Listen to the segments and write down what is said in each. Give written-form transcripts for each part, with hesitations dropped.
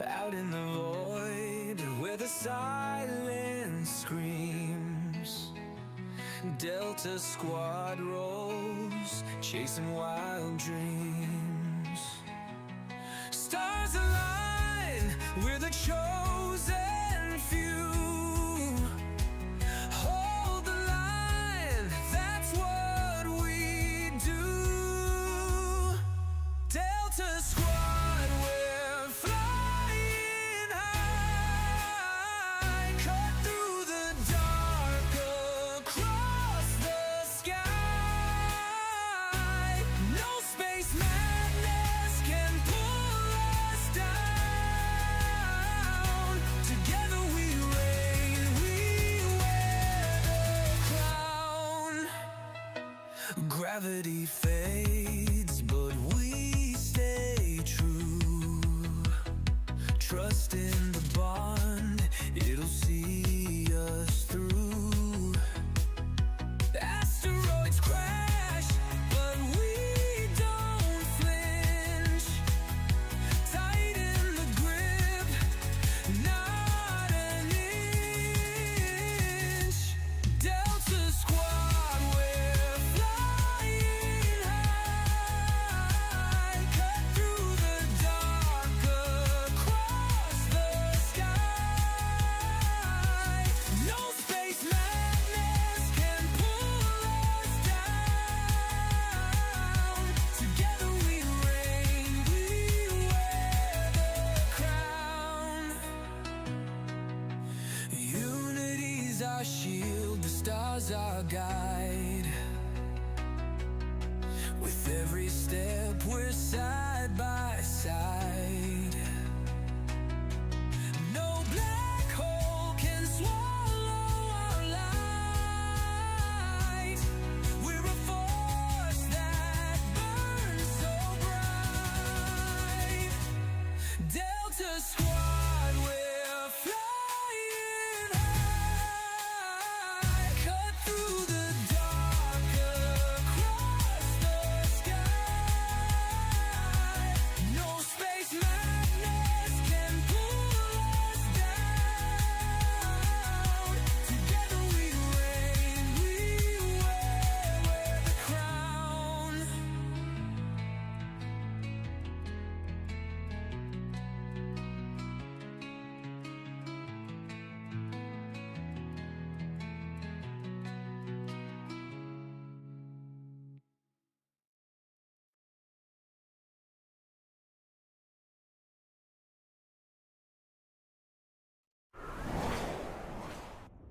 Out in the void where the silence screams, Delta Squad rolls, chasing wild dreams. Stars align, we're the chosen few. Hold the line, that's what we do. Delta Squad, we're flying high, cut through the dark, across the sky. No space madness can pull us down. Together we reign, we wear the crown. Gravity fades, but we stay true. Trust in the bond, it'll see us through. Asteroids crash, but we don't flinch. Tighten the grip, not an inch. Delta Squad, we're flying high, cut through the dark, across the sky. No space madness can pull us down. Together we reign, we wear the crown. Unity's our shield, the stars our guide. With every step we're side by side. No black hole can swallow our light. We're a force that burns so bright. Delta Squad, we're flying high, cut through the dark, across the sky. No space madness can pull us down. Together we reign, we wear the crown.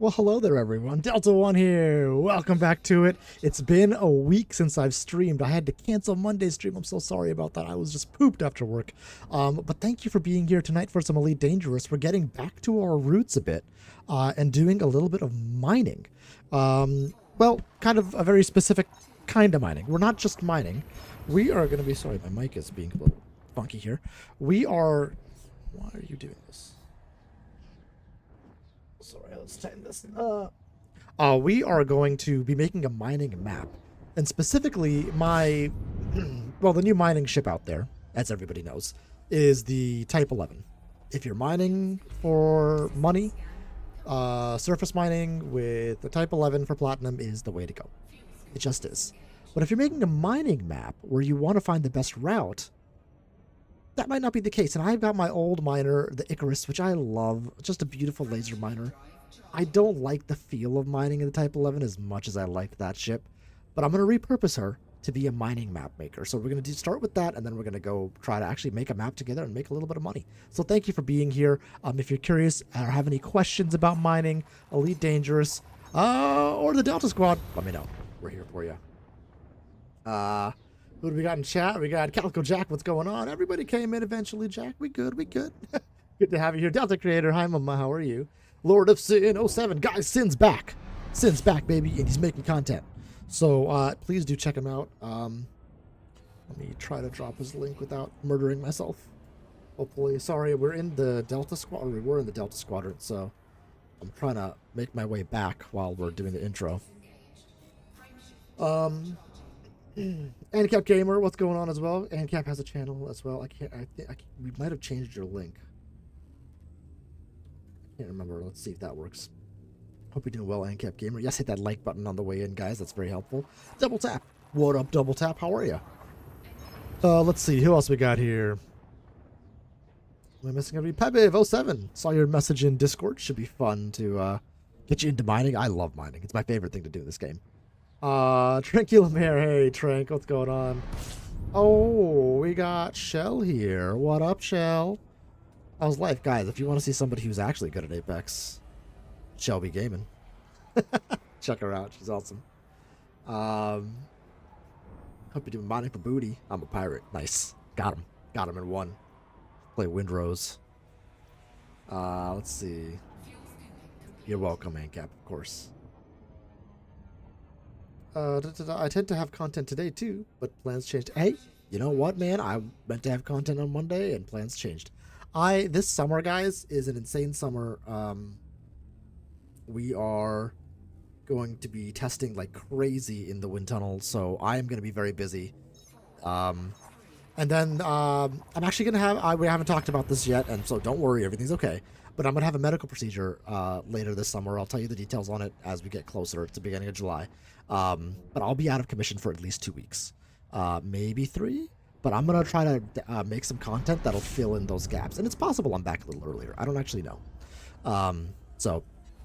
Well, hello there, everyone. Delta One here. Welcome back to it. It's been a week since I've streamed. I had to cancel Monday's stream. I'm so sorry about that. I was just pooped after work. But thank you for being here tonight for some Elite Dangerous. We're getting back to our roots a bit and doing a little bit of mining. Well, kind of a very specific kind of mining. We're not just mining. We are going to be... Sorry, my mic is being a little funky here. We are... Why are you doing this? Sorry, let's tighten this. We are going to be making a mining map. And specifically, my... well, the new mining ship out there, as everybody knows, is the Type 11. If you're mining for money, surface mining with the Type 11 for platinum is the way to go. It just is. But if you're making a mining map where you want to find the best route, that might not be the case. And I've got my old miner, the Icarus, which I love. Just a beautiful laser miner. I don't like the feel of mining in the Type 11 as much as I liked that ship. But I'm going to repurpose her to be a mining map maker. So we're going to start with that, and then we're going to go try to actually make a map together and make a little bit of money. So thank you for being here. If you're curious or have any questions about mining, Elite Dangerous, or the Delta Squad, let me know. We're here for you. Who do we got in chat? We got Calico Jack. What's going on? Everybody came in eventually, Jack. We good. We good. Good to have you here. Delta Creator. Hi, Mama. How are you? Lord of Sin 07. Guys, Sin's back. Sin's back, baby, and he's making content. So please do check him out. Let me try to drop his link without murdering myself. Hopefully. Sorry, we're in the Delta Squadron. We were in the Delta Squadron, so I'm trying to make my way back while we're doing the intro. Ancap Gamer, what's going on as well? Ancap has a channel as well. I think we might have changed your link. Can't remember. Let's see if that works. Hope you're doing well, Ancap Gamer. Yes, hit that like button on the way in, guys. That's very helpful. Double Tap. What up, Double Tap? How are you? Let's see. Who else we got here? Am I missing everybody? Pebev07. Saw your message in Discord. Should be fun to get you into mining. I love mining. It's my favorite thing to do in this game. Tranquilamare. Hey, Trank. What's going on? Oh, we got Shell here. What up, Shell? How's life? Guys, if you want to see somebody who's actually good at Apex, Shelby Gaming. Check her out. She's awesome. Hope you're doing mining for booty. I'm a pirate. Nice. Got him. Got him in one. Play Windrose. Let's see. You're welcome, Ancap, of course. I tend to have content today too, but plans changed. Hey, you know what, man? I meant to have content on Monday, and plans changed. This summer, guys, is an insane summer. We are going to be testing like crazy in the wind tunnel, so I am going to be very busy. And then I'm actually going to have, we haven't talked about this yet, and so don't worry, everything's okay. But I'm going to have a medical procedure later this summer. I'll tell you the details on it as we get closer. It's the beginning of July. But I'll be out of commission for at least 2 weeks, maybe 3. But I'm going to try to make some content that'll fill in those gaps. And it's possible I'm back a little earlier. I don't actually know. So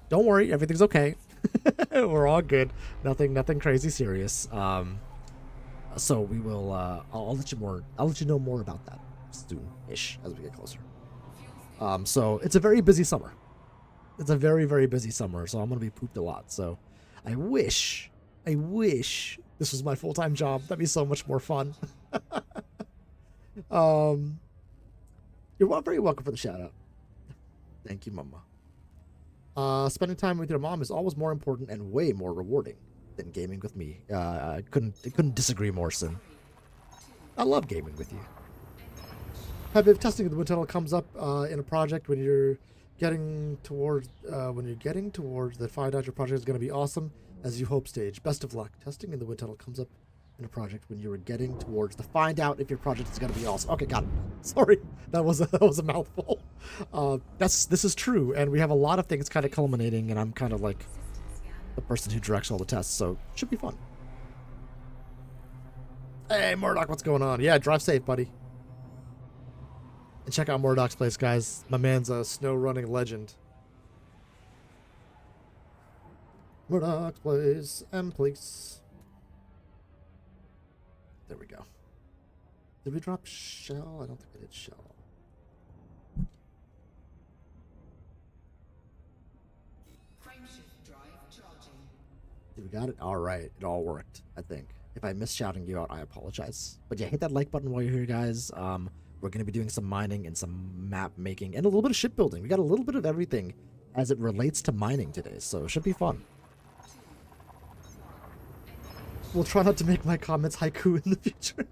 don't worry, everything's okay. We're all good. Nothing crazy serious. So we will. I'll let you know more about that soon-ish as we get closer. So it's a very busy summer. It's a very, very busy summer. So I'm gonna be pooped a lot. So I wish this was my full-time job. That'd be so much more fun. You're very welcome for the shout out. Thank you, Mama. Spending time with your mom is always more important and way more rewarding than gaming with me. I couldn't disagree more, Sin. I love gaming with you. If testing of the wind tunnel comes up in a project when you're getting towards the find out your project is going to be awesome as you hope stage. Best of luck. Testing in the wind tunnel comes up in a project when you were getting towards the find out if your project is going to be awesome. Okay, got it. Sorry, that was a mouthful. This is true, and we have a lot of things kind of culminating, and I'm kind of like the person who directs all the tests, so should be fun. Hey, Murdoch, what's going on? Yeah, drive safe, buddy. And check out Murdoch's place, guys. My man's a snow running legend. Murdoch's place and place. There we go. Did we drop shell? I don't think I did shell. We got it? Alright, it all worked, I think. If I missed shouting you out, I apologize. But yeah, hit that like button while you're here, guys. We're going to be doing some mining and some map making and a little bit of shipbuilding. We got a little bit of everything as it relates to mining today, so it should be fun. We'll try not to make my comments haiku in the future.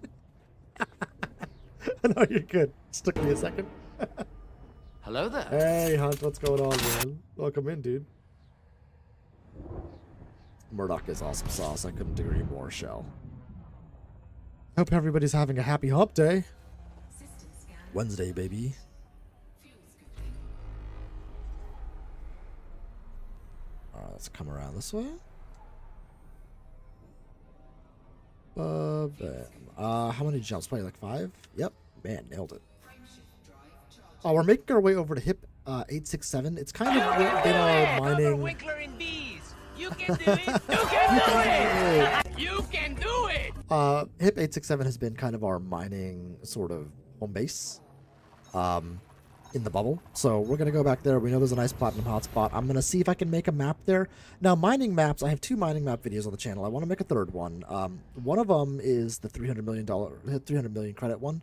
No, you're good. Just took me a second. Hello there. Hey, Hunt, what's going on, man? Welcome in, dude. Murdoch is awesome sauce. I couldn't agree more, Shell. Hope everybody's having a happy hump day. Wednesday, baby. Alright, let's come around this way. How many jumps? Probably like 5? Yep. Man, nailed it. Oh, we're making our way over to HIP 867. It's kind of been our mining. You can do it! You can do it! You can do it! HIP 867 has been kind of our mining sort of home base in the bubble. So we're going to go back there. We know there's a nice platinum hotspot. I'm going to see if I can make a map there. Now, mining maps, I have 2 mining map videos on the channel. I want to make a third one. One of them is the $300 million credit one.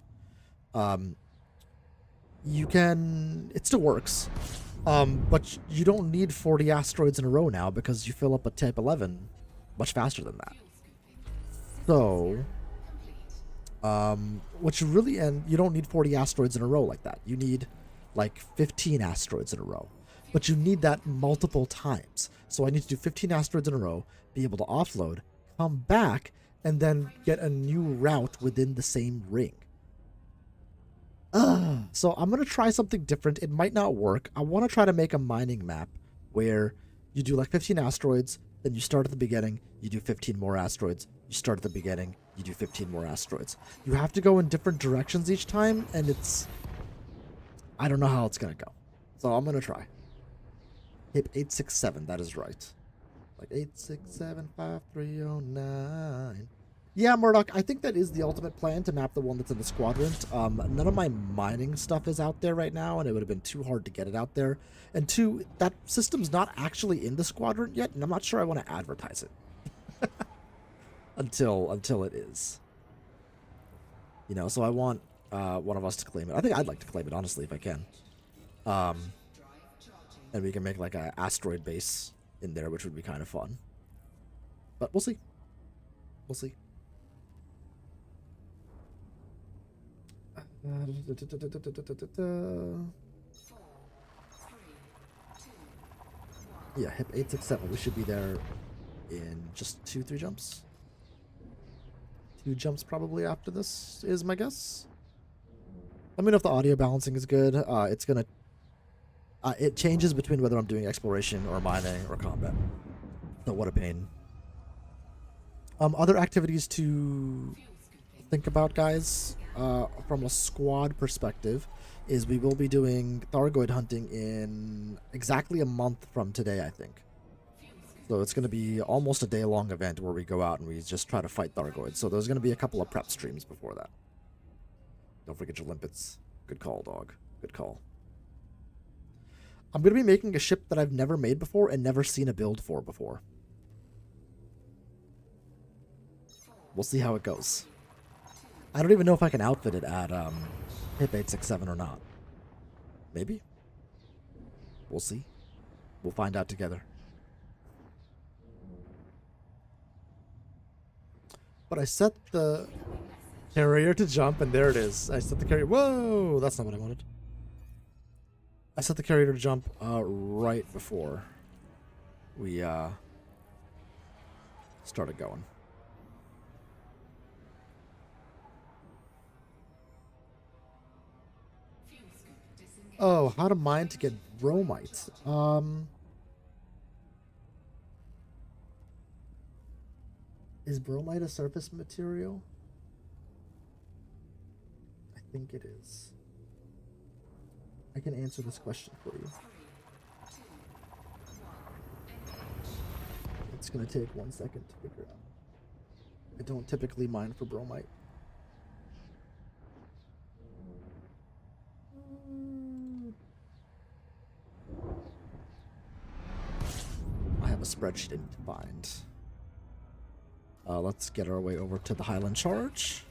It still works. But you don't need 40 asteroids in a row now because you fill up a type 11 much faster than that. So, you don't need 40 asteroids in a row like that. You need like 15 asteroids in a row, but you need that multiple times. So I need to do 15 asteroids in a row, be able to offload, come back, and then get a new route within the same ring. So I'm going to try something different. It might not work. I want to try to make a mining map where you do like 15 asteroids, then you start at the beginning, you do 15 more asteroids, you start at the beginning, you do 15 more asteroids. You have to go in different directions each time, and I don't know how it's going to go. So I'm going to try. Hip 867, that is right. Like 8675309. Yeah, Murdoch, I think that is the ultimate plan, to map the one that's in the quadrant. None of my mining stuff is out there right now, and it would have been too hard to get it out there. And two, that system's not actually in the quadrant yet, and I'm not sure I want to advertise it. until it is. You know, so I want one of us to claim it. I think I'd like to claim it, honestly, if I can. And we can make like an asteroid base in there, which would be kind of fun. But we'll see. We'll see. Yeah, hip 867. We should be there in just 2-3 jumps. 2 jumps probably after this is my guess. Let me know if the audio balancing is good. It's gonna. It changes between whether I'm doing exploration or mining or combat. So what a pain. Other activities to think about, guys, from a squad perspective, is we will be doing Thargoid hunting in exactly a month from today, I think. So it's going to be almost a day-long event where we go out and we just try to fight Thargoids. So there's going to be a couple of prep streams before that. Don't forget your limpets. Good call, dog. Good call. I'm going to be making a ship that I've never made before and never seen a build for before. We'll see how it goes. I don't even know if I can outfit it at hip 867 or not. Maybe. We'll see. We'll find out together. But I set the carrier to jump, and there it is. I set the carrier. Whoa! That's not what I wanted. I set the carrier to jump right before we started going. Oh, how to mine to get bromite. Is bromite a surface material? I think it is. I can answer this question for you. It's going to take 1 second to figure out. I don't typically mine for bromite. I have a spreadsheet I need to find. Let's get our way over to the Highland Charge.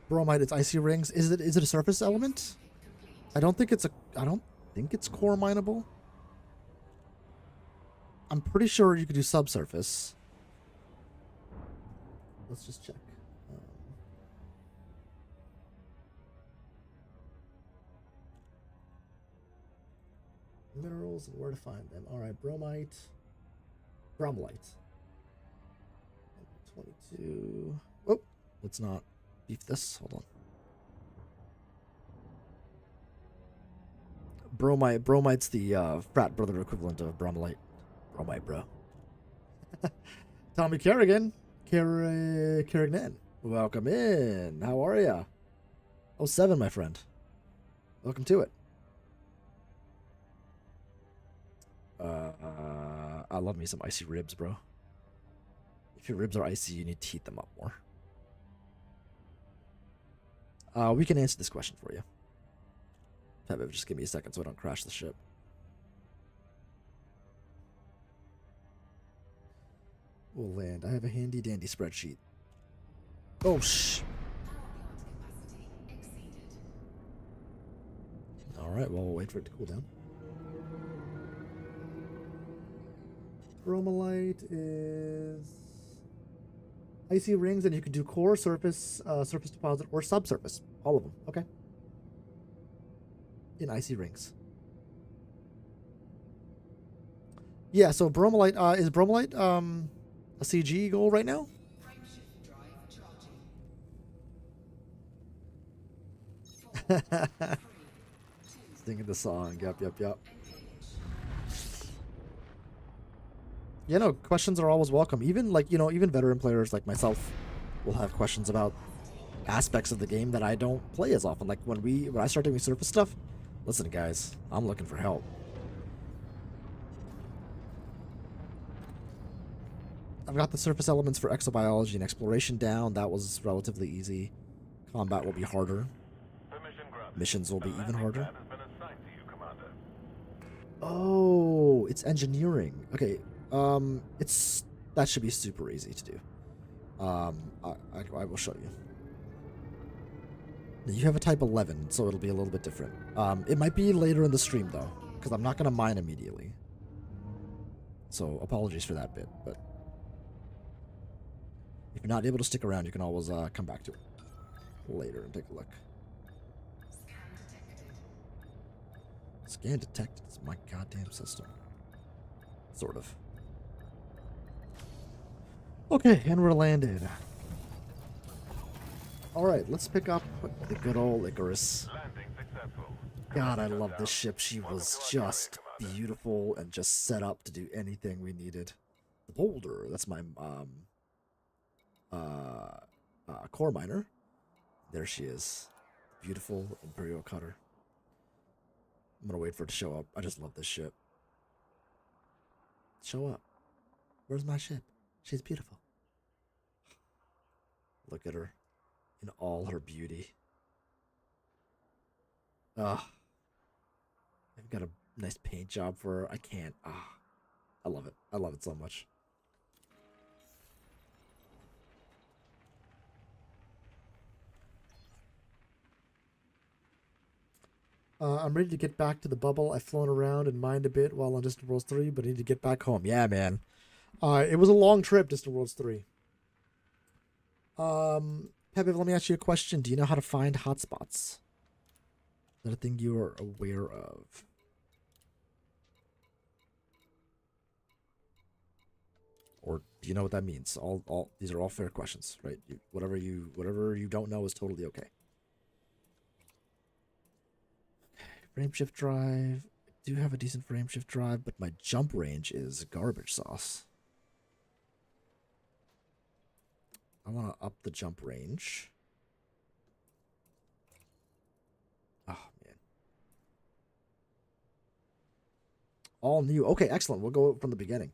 Bromite, it's icy rings. Is it a surface element? I don't think it's core mineable. I'm pretty sure you could do subsurface. Let's just check. Minerals and where to find them. All right, bromite. Bromlite. 22. Oh, let's not beef this. Hold on. Bromite's the frat brother equivalent of bromlite. Bromite, bro. Tommy Kerrigan. Kerrigan. Welcome in. How are ya? 07, my friend. Welcome to it. I love me some icy ribs, bro. If your ribs are icy, you need to heat them up more. We can answer this question for you. Pepe, just give me a second so I don't crash the ship. We'll land. I have a handy dandy spreadsheet. Oh, shh. Alright, well, we'll wait for it to cool down. Bromelite is icy rings, and you can do core, surface, surface deposit, or subsurface. All of them. Okay. In icy rings. Yeah. So bromelite is bromelite a CG goal right now? Singing the song. Yep. You know, questions are always welcome. Even like, you know, even veteran players like myself will have questions about aspects of the game that I don't play as often. Like when I start doing surface stuff, listen guys, I'm looking for help. I've got the surface elements for exobiology and exploration down. That was relatively easy. Combat will be harder. Missions will be even harder. Oh, it's engineering. Okay, that should be super easy to do. I will show you. You have a type 11, so it'll be a little bit different. It might be later in the stream though, because I'm not gonna mine immediately. So apologies for that bit, but if you're not able to stick around, you can always come back to it later and take a look. Scan detected is my goddamn system. Sort of. Okay, and we're landed. Alright, let's pick up the good old Icarus. God, I love this ship. She was just beautiful and just set up to do anything we needed. The Boulder, that's my core miner. There she is. Beautiful Imperial cutter. I'm gonna wait for it to show up. I just love this ship. Show up. Where's my ship? She's beautiful. Look at her in all her beauty. I've got a nice paint job for her. I can't. I love it. I love it so much. I'm ready to get back to the bubble. I've flown around and mined a bit while on Distant Worlds 3, but I need to get back home. Yeah, man. It was a long trip, Distant Worlds 3. Pepe, let me ask you a question. Do you know how to find hotspots? Is that a thing you are aware of? Or do you know what that means? These are all fair questions, right? Whatever you don't know is totally okay. Frameshift drive. I do have a decent frameshift drive, but my jump range is garbage sauce. I want to up the jump range. Oh, man. All new. Okay, excellent. We'll go from the beginning.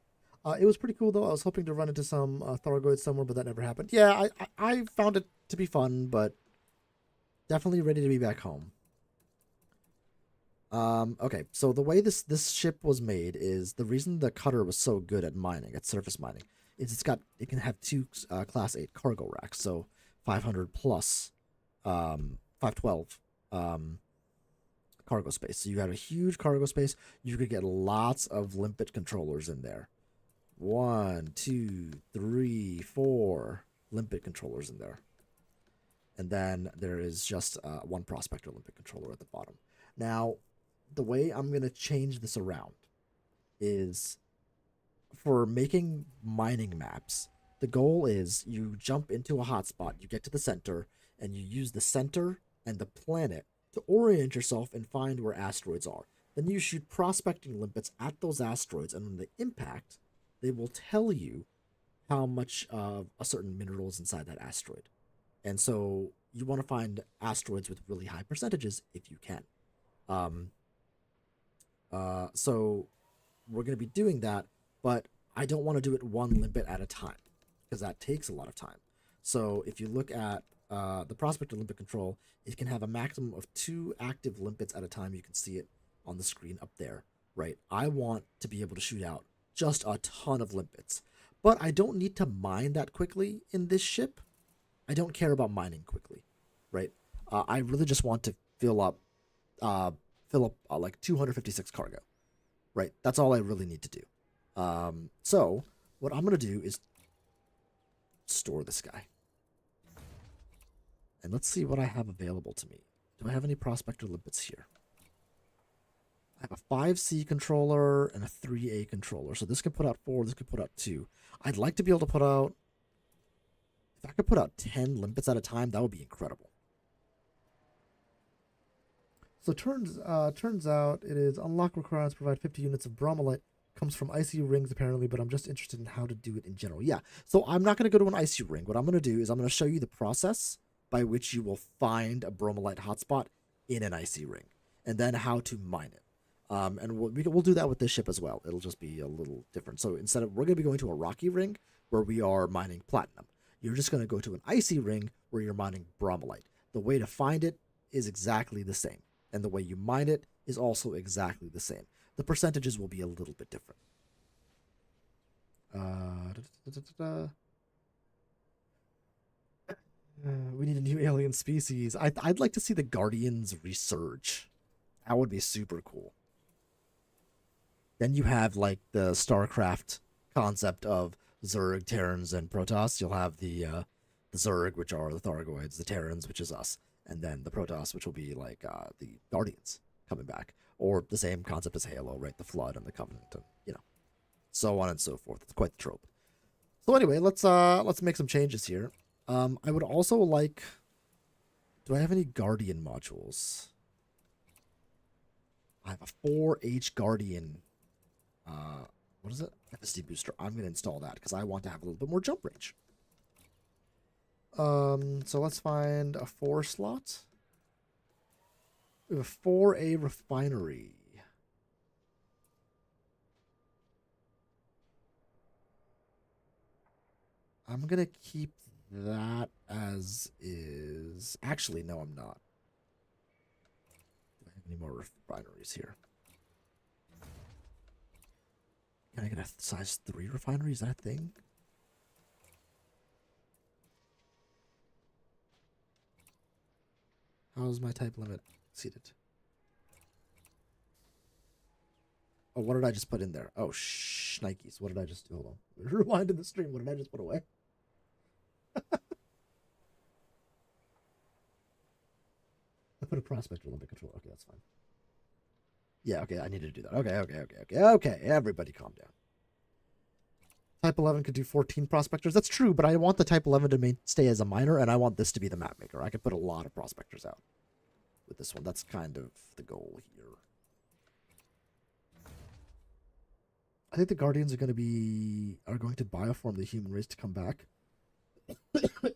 It was pretty cool, though. I was hoping to run into some Thargoids somewhere, but that never happened. Yeah, I found it to be fun, but definitely ready to be back home. Okay, so the way this ship was made is the reason the cutter was so good at mining, at surface mining, is it can have two class 8 cargo racks, so 500 plus 512 cargo space. So you had a huge cargo space. You could get lots of limpet controllers in there. 1, 2, 3, 4 limpet controllers in there. And then there is just one prospector limpet controller at the bottom. Now, the way I'm going to change this around is for making mining maps. The goal is you jump into a hotspot, you get to the center, and you use the center and the planet to orient yourself and find where asteroids are. Then you shoot prospecting limpets at those asteroids, and when they impact, they will tell you how much of a certain mineral is inside that asteroid. And so you want to find asteroids with really high percentages if you can. So we're going to be doing that, but I don't want to do it one limpet at a time because that takes a lot of time. So if you look at the prospector limpet control, it can have a maximum of 2 active limpets at a time. You can see it on the screen up there, right? I want to be able to shoot out just a ton of limpets, but I don't need to mine that quickly in this ship. I don't care about mining quickly, right? I really just want to fill up like 256 cargo, right? That's all I really need to do. So what I'm going to do is store this guy. And let's see what I have available to me. Do I have any prospector limpets here? I have a 5C controller and a 3A controller. So this could put out 4, this could put out 2. I'd like to be able to put out, if I could put out 10 limpets at a time, that would be incredible. So turns out it is unlock requirements provide 50 units of bromellite. Comes from icy rings apparently, but I'm just interested in how to do it in general. Yeah, so I'm not going to go to an icy ring. What I'm going to do is I'm going to show you the process by which you will find a bromellite hotspot in an icy ring, and then how to mine it. And we'll do that with this ship as well. It'll just be a little different. So instead of, we're going to be going to a rocky ring where we are mining platinum. You're just going to go to an icy ring where you're mining bromellite. The way to find it is exactly the same, and the way you mine it is also exactly the same. The percentages will be a little bit different. We need a new alien species. I'd like to see the Guardians resurge. That would be super cool. Then you have like the StarCraft concept of Zerg, Terrans, and Protoss. You'll have the Zerg, which are the Thargoids, the Terrans, which is us, and then the Protoss, which will be like the Guardians coming back, or the same concept as Halo, right? The Flood and the Covenant, and so on and so forth. It's quite the trope. So anyway, let's make some changes here. I would also like. Do I have any Guardian modules? I have a 4H Guardian. What is it? FSD booster. I'm going to install that because I want to have a little bit more jump range. So let's find a 4 slot. We have a 4A refinery. I'm going to keep that as is. Actually, no, I'm not. Do I have any more refineries here? Can I get a size 3 refinery? Is that a thing? How's my type limit seated? Oh, what did I just put in there? Oh, Nikes. What did I just do? Hold on. Rewind in the stream. What did I just put away? I put a prospector limit control. Okay, that's fine. Yeah, okay, I need to do that. Okay. Everybody calm down. Type 11 could do 14 prospectors. That's true, but I want the Type 11 to stay as a miner, and I want this to be the map maker. I could put a lot of prospectors out with this one. That's kind of the goal here. I think the Guardians are going to bioform the human race to come back. Excuse me.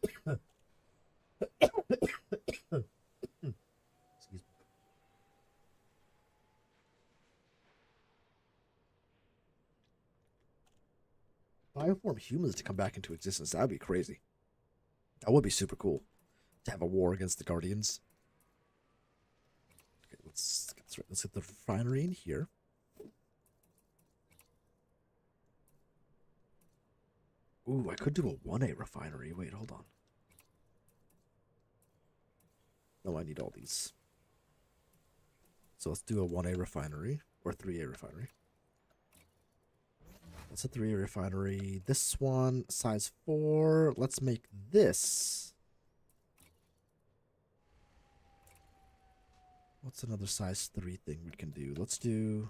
Bioform humans to come back into existence. That would be crazy. That would be super cool to have a war against the Guardians. Okay, let's get the refinery in here. Ooh, I could do a 1A refinery. Wait, hold on. No, I need all these. So let's do a 1A refinery or 3A refinery. That's a 3A refinery. This one, size 4. Let's make this. What's another size 3 thing we can do? Let's do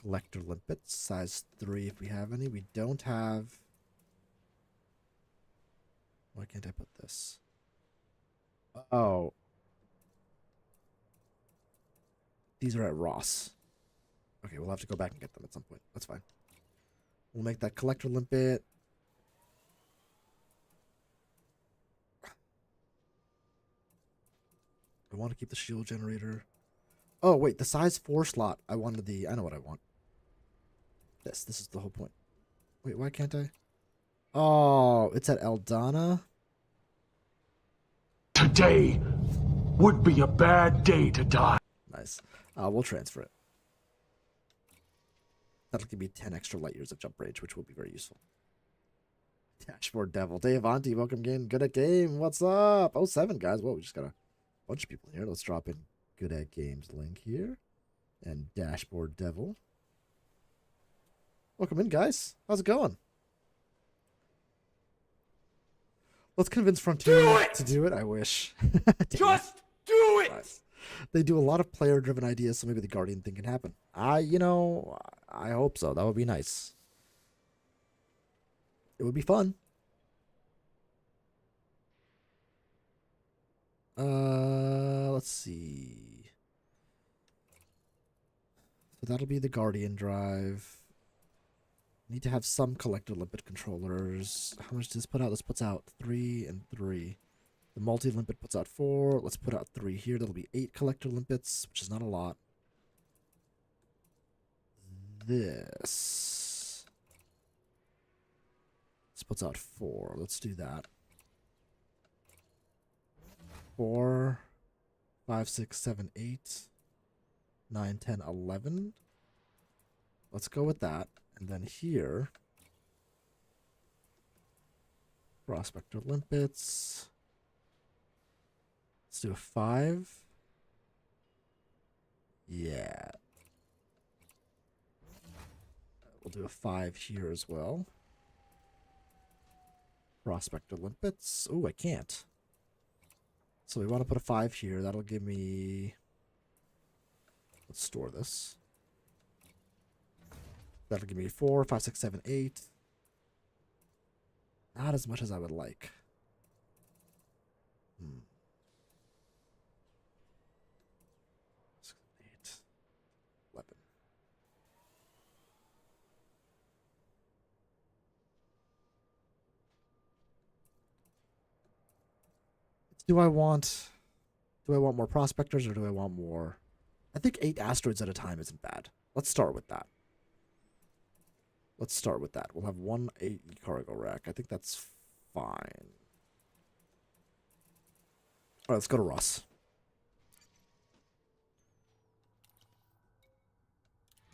collector limpets, size 3 if we have any. We don't have. Why can't I put this? Oh. These are at Ross. Okay, we'll have to go back and get them at some point. That's fine. We'll make that collector limpet. I want to keep the shield generator. Oh, wait, the size 4 slot. I wanted the. I know what I want. This is the whole point. Wait, why can't I? Oh, it's at Eldana? Today would be a bad day to die. Nice. We'll transfer it. That'll give me 10 extra light years of jump range, which will be very useful. Dashboard Devil. Dave Auntie, welcome again. Good at game. What's up? 07, guys. Whoa, we just got a bunch of people in here. Let's drop in Good at Games link here. And Dashboard Devil. Welcome in, guys. How's it going? Let's convince Frontier to do it. I wish. Just do it! Nice. They do a lot of player-driven ideas, so maybe the Guardian thing can happen. I hope so. That would be nice. It would be fun. Let's see. So that'll be the Guardian drive. Need to have some collector limpet controllers. How much does this put out? This puts out 3 and 3. The multi-limpet puts out 4. Let's put out 3 here. That'll be 8 collector limpets, which is not a lot. This puts out 4. Let's do that. 4, 5, 6, 7, 8, 9, 10, 11. Let's go with that. And then here, Prospector limpets. Let's do a 5. Yeah. We'll do a 5 here as well. Prospector limpets. Oh, I can't. So we want to put a 5 here. That'll give me... Let's store this. That'll give me 4, 5, 6, 7, 8. Not as much as I would like. 6, 8, 11. Do I want more prospectors or do I want more? I think 8 asteroids at a time isn't bad. Let's start with that. We'll have 1 8 cargo rack. I think that's fine. All right, let's go to Ross.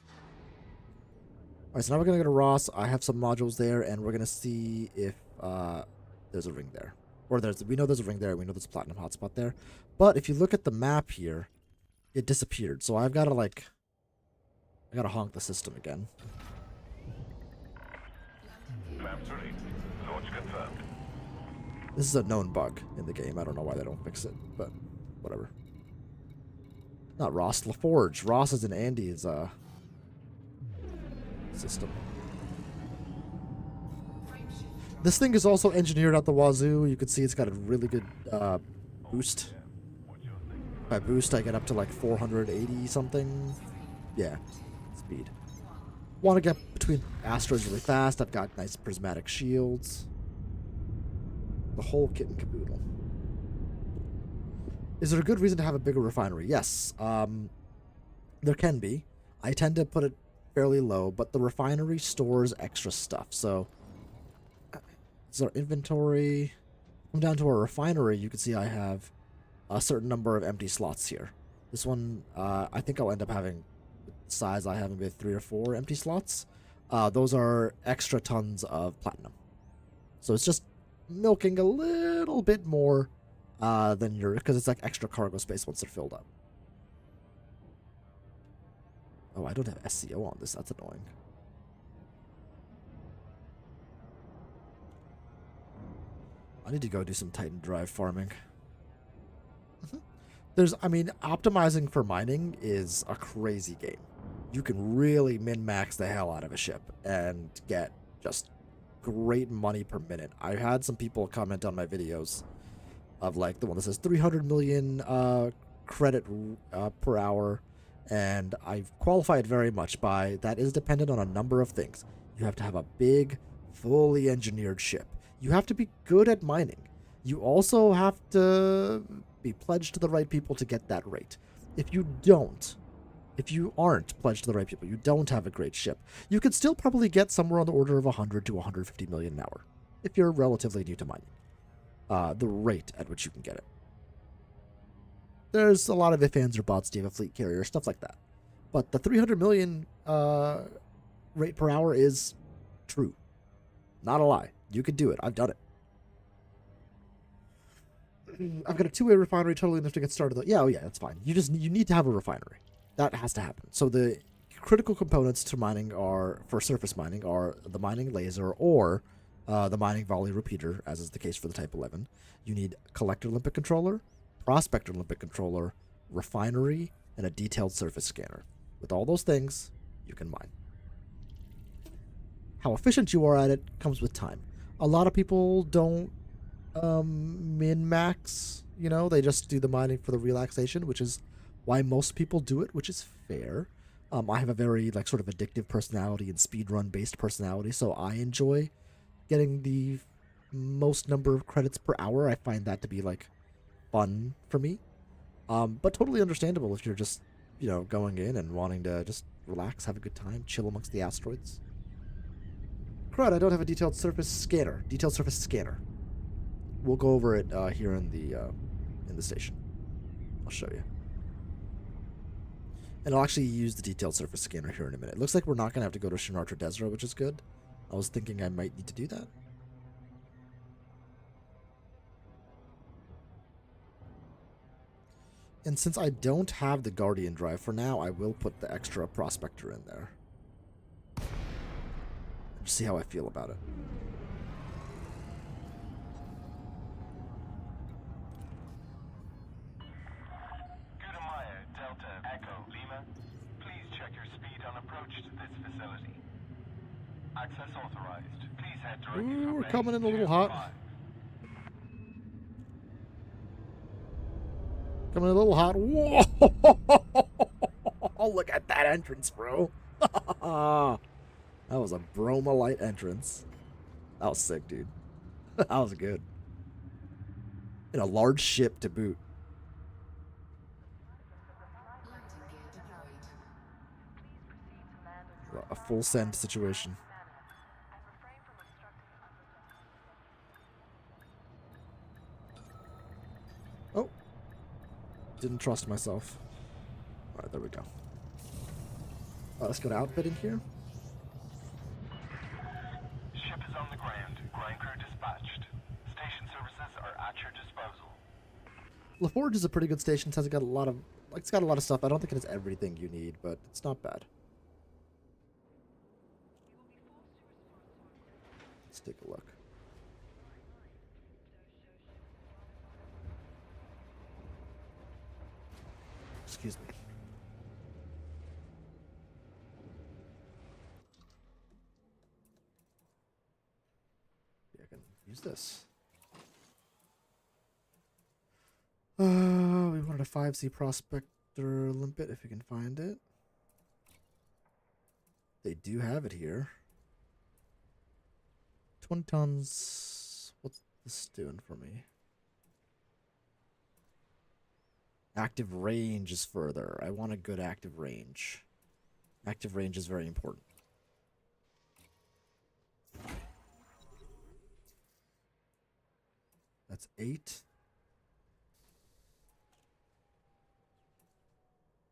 All right, so now we're going to go to Ross. I have some modules there, and we're going to see if there's a ring there. Or we know there's a ring there. We know there's a platinum hotspot there. But if you look at the map here, it disappeared. So I've got to, I got to honk the system again. Map 3. Launch confirmed. This is a known bug in the game. I don't know why they don't fix it, but whatever. Not Ross, LaForge. Ross is in Andy's system. This thing is also engineered out the wazoo. You can see it's got a really good boost. By boost, I get up to 480 something. Yeah, speed. Want to get between asteroids really fast. I've got nice prismatic shields. The whole kit and caboodle. Is there a good reason to have a bigger refinery? Yes. There can be. I tend to put it fairly low, but the refinery stores extra stuff. So, this is our inventory. Come down to our refinery, you can see I have a certain number of empty slots here. This one, I think I'll end up having size I have maybe 3 or 4 empty slots. Those are extra tons of platinum. So it's just milking a little bit more than because it's extra cargo space once they're filled up. Oh, I don't have SCO on this. That's annoying. I need to go do some Titan Drive farming. Optimizing for mining is a crazy game. You can really min-max the hell out of a ship and get just great money per minute. I had some people comment on my videos of the one that says 300 million credit per hour, and I've qualified very much by that is dependent on a number of things. You have to have a big, fully engineered ship. You have to be good at mining. You also have to be pledged to the right people to get that rate. If you aren't pledged to the right people, you don't have a great ship, you could still probably get somewhere on the order of 100 to 150 million an hour if you're relatively new to mining. The rate at which you can get it. There's a lot of ifs, ands, or buts. Do you have a fleet carrier? Stuff like that. But the 300 million rate per hour is true. Not a lie. You could do it. I've done it. I've got a 2-way refinery, totally enough to get started. Yeah, oh yeah, that's fine. You need to have a refinery. That has to happen. So the critical components to mining for surface mining are the mining laser or the mining volley repeater, as is the case for the Type 11. You need collector limpet controller, prospector limpet controller, refinery, and a detailed surface scanner. With all those things, you can mine. How efficient you are at it comes with time. A lot of people don't min max. You know, they just do the mining for the relaxation, which is why most people do it, which is fair. I have a very like sort of addictive personality and speedrun based personality, so I enjoy getting the most number of credits per hour. I find that to be like fun for me. But totally understandable if you're just, you know, going in and wanting to just relax, have a good time, chill amongst the asteroids. Crud, I don't have a detailed surface scanner. Detailed surface scanner. We'll go over it here in the station. I'll show you. And I'll actually use the detailed surface scanner here in a minute. It looks like we're not going to have to go to Shinartra Desra, which is good. I was thinking I might need to do that. And since I don't have the Guardian drive for now, I will put the extra prospector in there. Just see how I feel about it. Gudamaya, Delta, Echo, Lima. Please check your speed on approach to this facility. Access authorized. Please head directly Ooh, for we're base coming in a little hot. 205. Coming in a little hot. Whoa! Look at that entrance, bro. That was a Bromalight entrance. That was sick, dude. That was good. In a large ship to boot. A full send situation. Oh. Didn't trust myself. Alright, there we go. Let's go to outfitting here. Ship is on the ground. Ground crew dispatched. Station services are at your disposal. LaForge is a pretty good station. It's got a lot of stuff. I don't think it has everything you need, but it's not bad. Let's take a look. Excuse me. Yeah, I can use this. We wanted a 5C Prospector Limpet if we can find it. They do have it here. 20 tons. What's this doing for me? Active range is further. I want a good active range. Active range is very important. That's 8.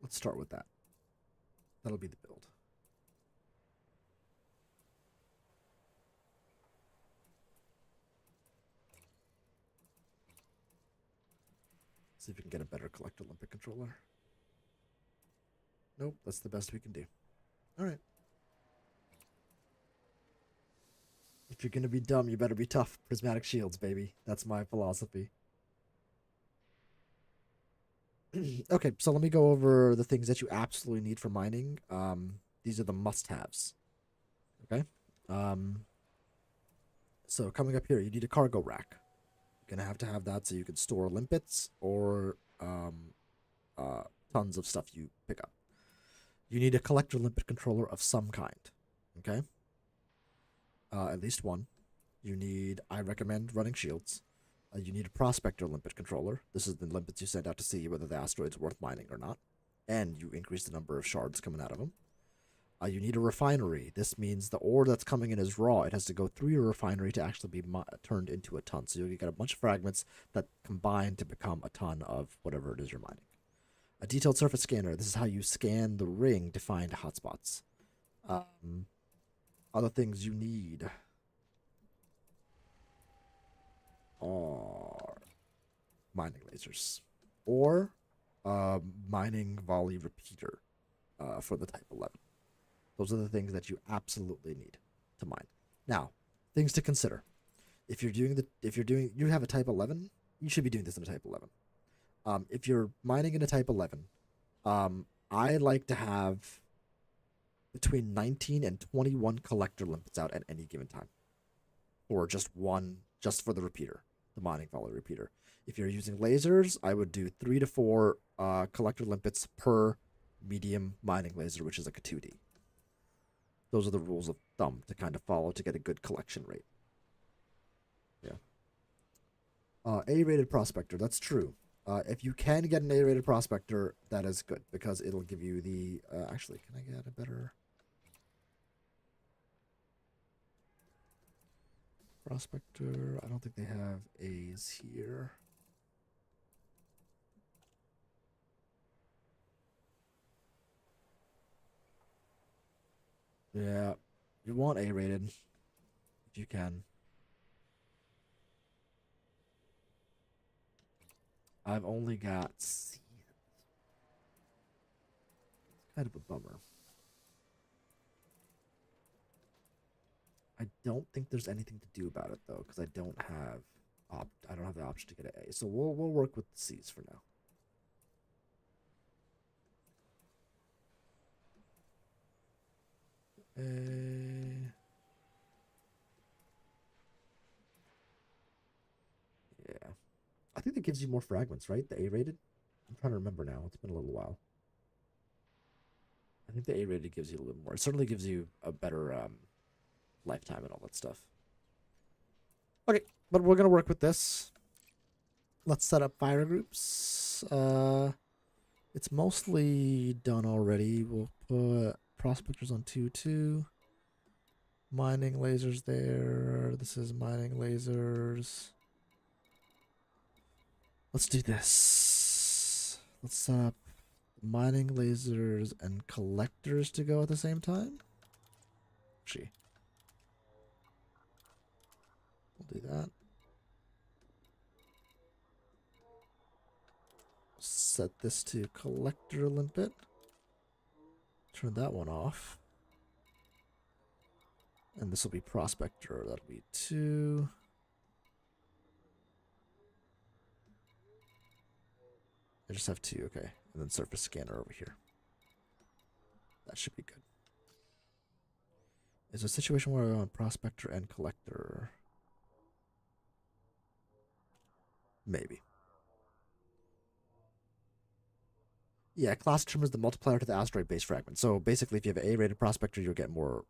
Let's start with that. That'll be the build. See if we can get a better Collector Olympic controller. Nope, that's the best we can do. Alright. If you're gonna be dumb, you better be tough. Prismatic shields, baby. That's my philosophy. Okay, so let me go over the things that you absolutely need for mining. These are the must-haves. Okay? So coming up here, you need a cargo rack. You're gonna have to have that so you can store limpets or tons of stuff you pick up. You need a collector limpet controller of some kind. Okay? At least one. You need, I recommend running shields. You need a prospector limpet controller. This is the limpets you send out to see whether the asteroid's worth mining or not. And you increase the number of shards coming out of them. You need a refinery. This means the ore that's coming in is raw. It has to go through your refinery to actually be turned into a ton. So you get a bunch of fragments that combine to become a ton of whatever it is you're mining. A detailed surface scanner. This is how you scan the ring to find hotspots. Other things you need are mining lasers or mining volley repeater for the Type 11. Those are the things that you absolutely need to mine. Now, things to consider. If you have a Type 11, you should be doing this in a Type 11. If you're mining in a Type 11, I like to have between 19 and 21 collector limpets out at any given time, or just one, just for the repeater. the mining volley repeater. If you're using lasers, I would do 3 to 4 collector limpets per medium mining laser, which is like a 2D. Those are the rules of thumb to kind of follow to get a good collection rate. Yeah. A-rated prospector, that's true. If you can get an A-rated prospector, that is good, because it'll give you the... actually, can I get a better... prospector? I don't think they have A's here. Yeah, you want A-rated, if you can. I've only got C. It's kind of a bummer. I don't think there's anything to do about it though, because I don't have the option to get an A. So we'll work with the C's for now. Yeah. I think that gives you more fragments, right? The A-rated? I'm trying to remember now. It's been a little while. I think the A-rated gives you a little more. It certainly gives you a better lifetime and all that stuff. Okay, but we're going to work with this. Let's set up fire groups. It's mostly done already. We'll put prospectors on 2-2. Mining lasers there. This is mining lasers. Let's do this. Let's set up mining lasers and collectors to go at the same time. Actually, we'll do that. Set this to collector limpet. Turn that one off. And this will be prospector. That'll be 2. I just have 2, okay. And then surface scanner over here. That should be good. Is there a situation where I want prospector and collector? Maybe. Yeah, class determines the multiplier to the asteroid base fragment. So basically, if you have an A-rated prospector, you'll get more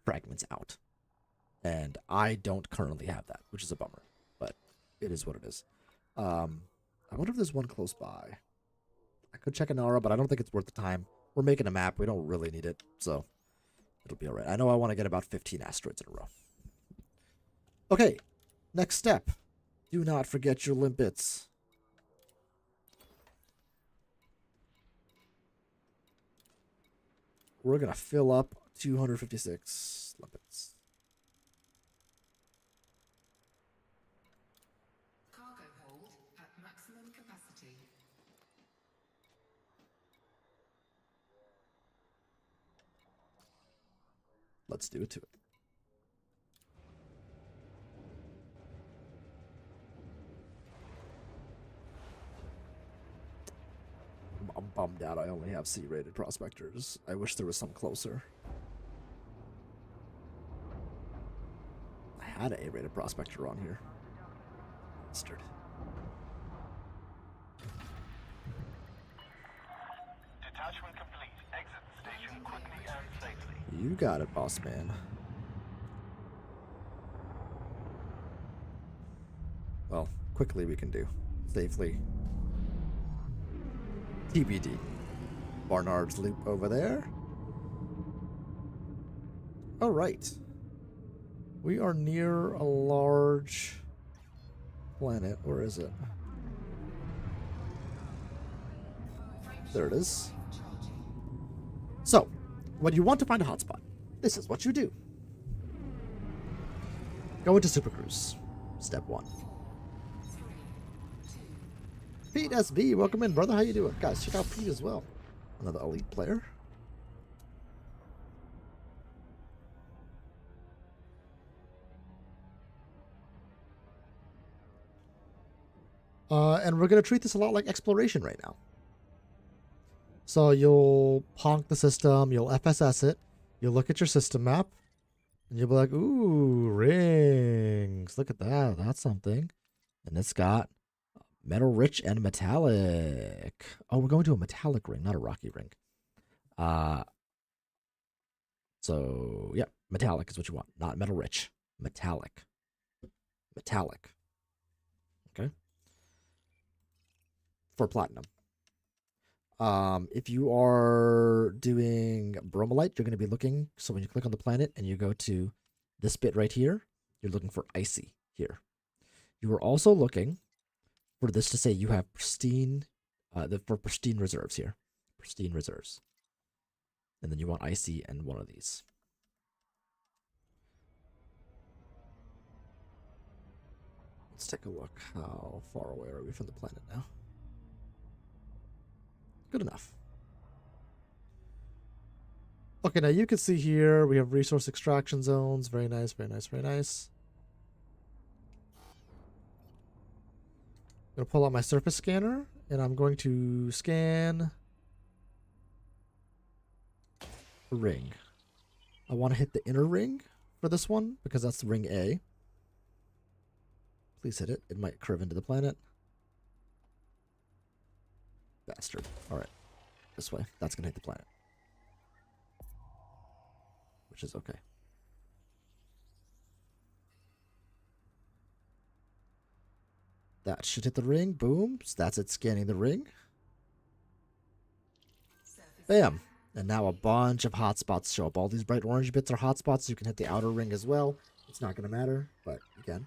fragments out. And I don't currently have that, which is a bummer. But it is what it is. I wonder if there's one close by. I could check Inara, but I don't think it's worth the time. We're making a map. We don't really need it, so it'll be all right. I know I want to get about 15 asteroids in a row. Okay, next step. Do not forget your limpets. We're going to fill up 256 limpets. Cargo hold at maximum capacity. Let's do it to it. I'm bummed out I only have C-rated prospectors. I wish there was some closer. I had an A-rated prospector on here. Bastard. Detachment complete. Exit the station quickly and safely. You got it, boss man. Well, quickly we can do. Safely. TBD. Barnard's Loop over there. All right. We are near a large planet. Where is it? There it is. So, when you want to find a hotspot, this is what you do. Go into Super Cruise. Step 1. Pete SB, welcome in, brother. How you doing? Guys, check out Pete as well. Another elite player. And we're going to treat this a lot like exploration right now. So you'll honk the system, you'll FSS it, you'll look at your system map, And you'll be like, ooh, rings. Look at that. That's something. And it's got metal rich and metallic. Oh, we're going to a metallic ring, not a rocky ring. So yeah, metallic is what you want, not metal rich. Metallic. Metallic. Okay. For platinum. If you are doing bromolite, you're going to be looking. So when you click on the planet and you go to this bit right here, you're looking for icy here. You are also looking for this to say you have pristine, for pristine reserves here. Pristine reserves. And then you want icy and one of these. Let's take a look. How far away are we from the planet now? Good enough. Okay, now you can see here we have resource extraction zones. Very nice, very nice, very nice. I'm going to pull out my surface scanner and I'm going to scan a ring. I want to hit the inner ring for this one because that's ring A. Please hit it. It might curve into the planet. Bastard. Alright. This way. That's going to hit the planet. Which is okay. That should hit the ring. Boom. So that's it scanning the ring. Bam. And now a bunch of hotspots show up. All these bright orange bits are hotspots. You can hit the outer ring as well. It's not going to matter, but you can.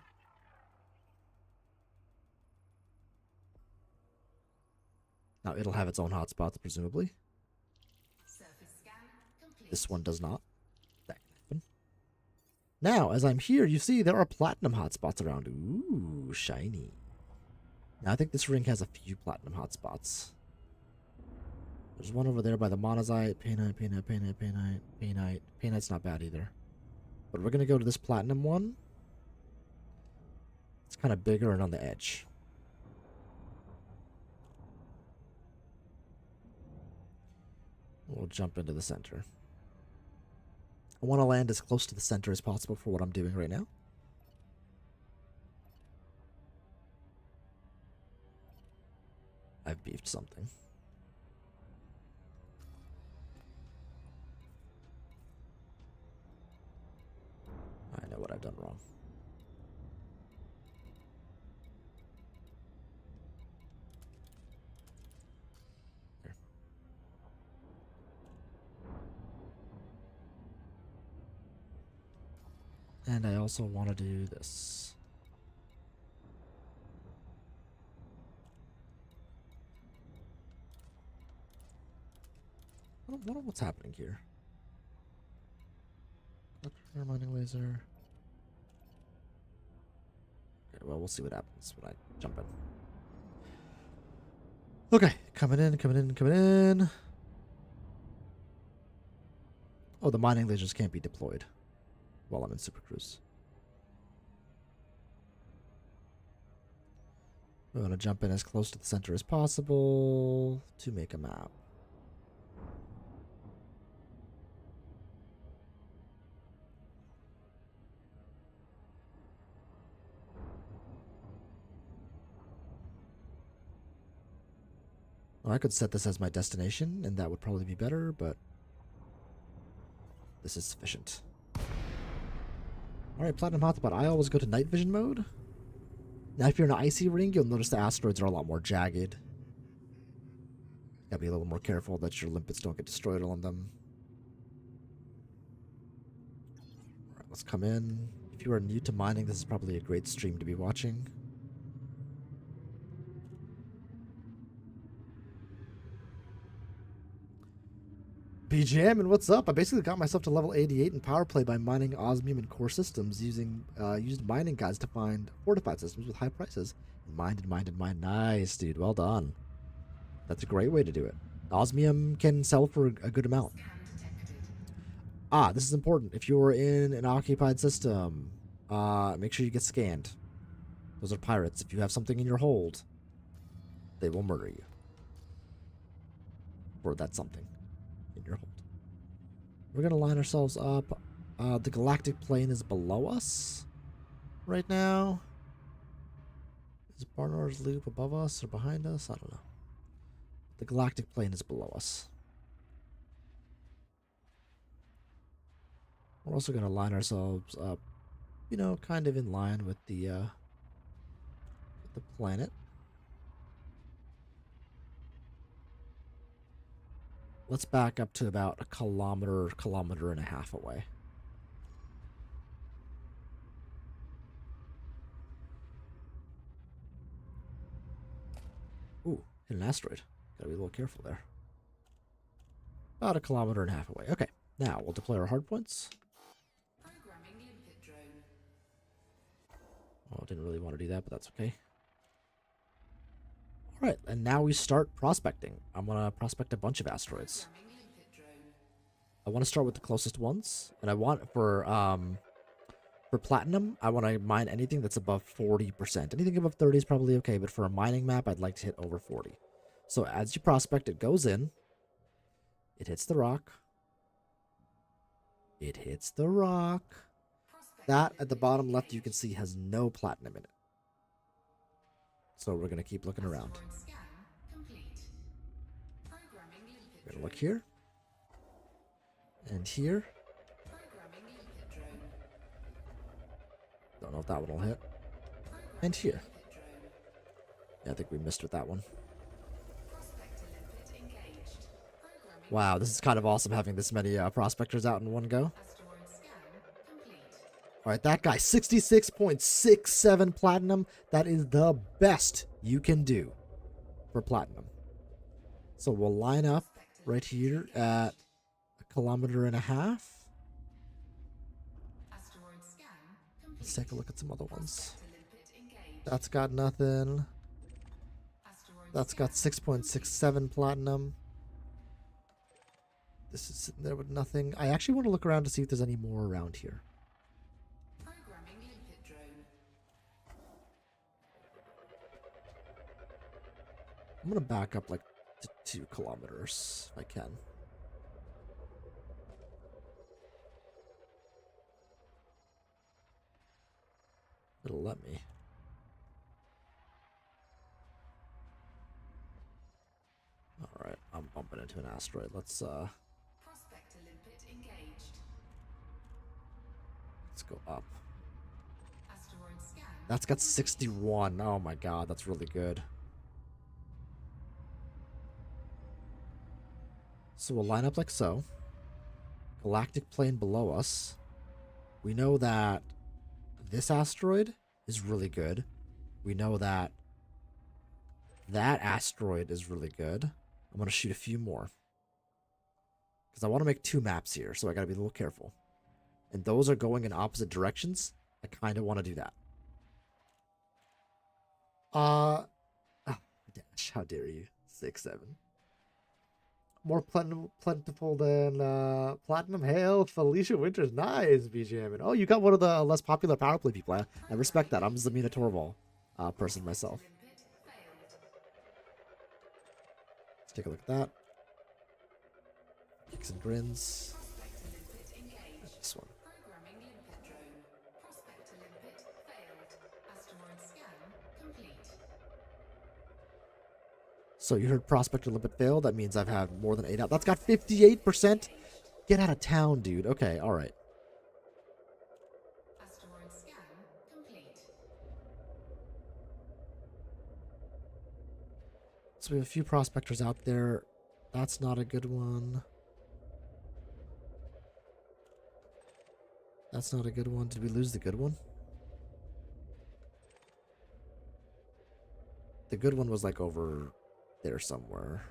Now it'll have its own hotspots, presumably. This one does not. That can happen. Now, as I'm here, you see there are platinum hotspots around. Ooh, shiny. Now I think this ring has a few platinum hotspots. There's one over there by the monazite. Painite, painite, painite, painite, painite. Painite's not bad either. But we're going to go to this platinum one. It's kind of bigger and on the edge. We'll jump into the center. I want to land as close to the center as possible for what I'm doing right now. I've beefed something. I know what I've done wrong. There. And I also want to do this. I don't know what's happening here. Mining laser. Okay, well, we'll see what happens when I jump in. Okay, coming in, coming in, coming in. Oh, the mining lasers can't be deployed while I'm in Super Cruise. We're going to jump in as close to the center as possible to make a map. I could set this as my destination, and that would probably be better, but this is sufficient. Alright, Platinum Hotspot. I always go to night vision mode. Now, if you're in an icy ring, you'll notice the asteroids are a lot more jagged. Gotta be a little more careful that your limpets don't get destroyed on them. Alright, let's come in. If you are new to mining, this is probably a great stream to be watching. BGM, and what's up? I basically got myself to level 88 in power play by mining osmium and core systems using used mining guides to find fortified systems with high prices. And mined and mined and mined. Nice, dude. Well done. That's a great way to do it. Osmium can sell for a good amount. Ah, this is important. If you're in an occupied system, make sure you get scanned. Those are pirates. If you have something in your hold, they will murder you. Or that's something. Your hold. We're gonna line ourselves up The galactic plane is below us right now. Is Barnard's Loop above us or behind us? I don't know. The galactic plane is below us. We're also going to line ourselves up, you know, kind of in line with the planet. Let's back up to about a kilometer and a half away. Ooh, hit an asteroid. Gotta be a little careful there. About a kilometer and a half away. Okay, now we'll deploy our hardpoints. Programming limpet drone. Oh, didn't really want to do that, but that's okay. Alright, and now we start prospecting. I'm gonna prospect a bunch of asteroids. Programming limpet drone. I want to start with the closest ones, and I want for platinum, I want to mine anything that's above 40%. Anything above 30 is probably okay, but for a mining map, I'd like to hit over 40. So as you prospect, it goes in. It hits the rock. It hits the rock. Prospect That at the limpet bottom left, you engaged. can see has no platinum in it. So we're going to keep looking around. Asteroid scan complete. Programming limpet We're going to drone. look here. And here. Programming limpet drone. Don't know if that one will hit. Programming And here. limpet drone. Yeah, I think we missed with that one. Prospector limpet engaged. Programming Wow, this is kind of awesome having this many prospectors out in one go. asteroid scan complete. Alright, that guy, 66.67 platinum. That is the best you can do for platinum. So we'll line up right here at a kilometer and a half. Asteroid scan complete. Let's take a look at some other ones. Prospector limpet engaged. That's got nothing. Asteroid That's got 6.67 platinum. This is sitting there with nothing. I actually want to look around to see if there's any more around here. Programming limpet drone. I'm going to back up like to 2 kilometers if I can. It'll let me. Alright, I'm bumping into an asteroid. Let's Prospector limpet engaged. go up. Asteroid scan. That's got 61. Oh my god, that's really good. So we'll line up like so. Galactic plane below us. We know that this asteroid is really good. We know that that asteroid is really good. I'm going to shoot a few more. Because I want to make 2 maps here, so I got to be a little careful. And those are going in opposite directions. I kind of want to do that. Dash, how dare you? 6-7. More plentiful than Platinum. Hail, Felicia Winters. Nice, BGM. And oh, you got one of the less popular power play people. I respect that. I'm Zamina Torval person myself. Limpet failed. Let's take a look at that. Kicks and grins. Prospector limpet engaged. This one. Programming limpet drone. Prospector limpet failed. Asteroid scan complete. So you heard Prospector Limpet fail. That means I've had more than 8 out. That's got 58%. Get out of town, dude. Okay, all right. Asteroid scan complete. So we have a few prospectors out there. That's not a good one. That's not a good one. Did we lose the good one? The good one was like over there somewhere.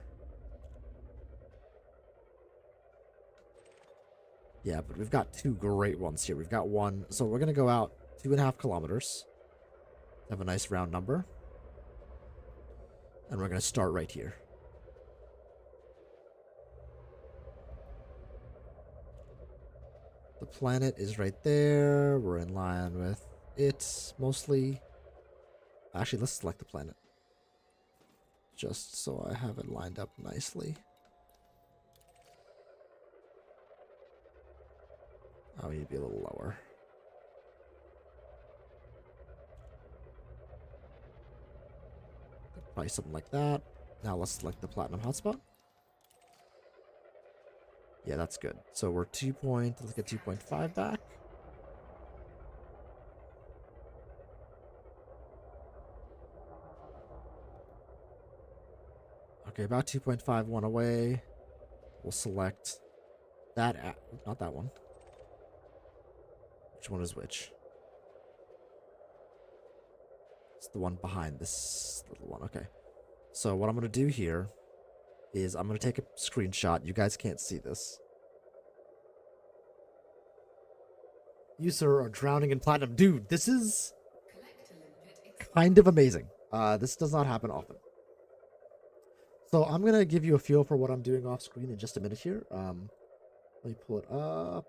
Yeah, but we've got 2 great ones here. We've got one. So we're going to go out 2.5 kilometers. Have a nice round number. And we're going to start right here. The planet is right there. We're in line with it mostly. Actually, let's select the planet. Just so I have it lined up nicely. Oh, you'd be a little lower. Probably something like that. Now let's select the platinum hotspot. Yeah, that's good. So we're let's get 2.5 back. Okay, about 2.51 away. We'll select that, not that one. Which one is which? It's the one behind this little one. Okay. So what I'm going to do here is I'm going to take a screenshot. You guys can't see this. You, sir, are drowning in platinum. Dude, this is kind of amazing. This does not happen often. So I'm going to give you a feel for what I'm doing off screen in just a minute here. Let me pull it up.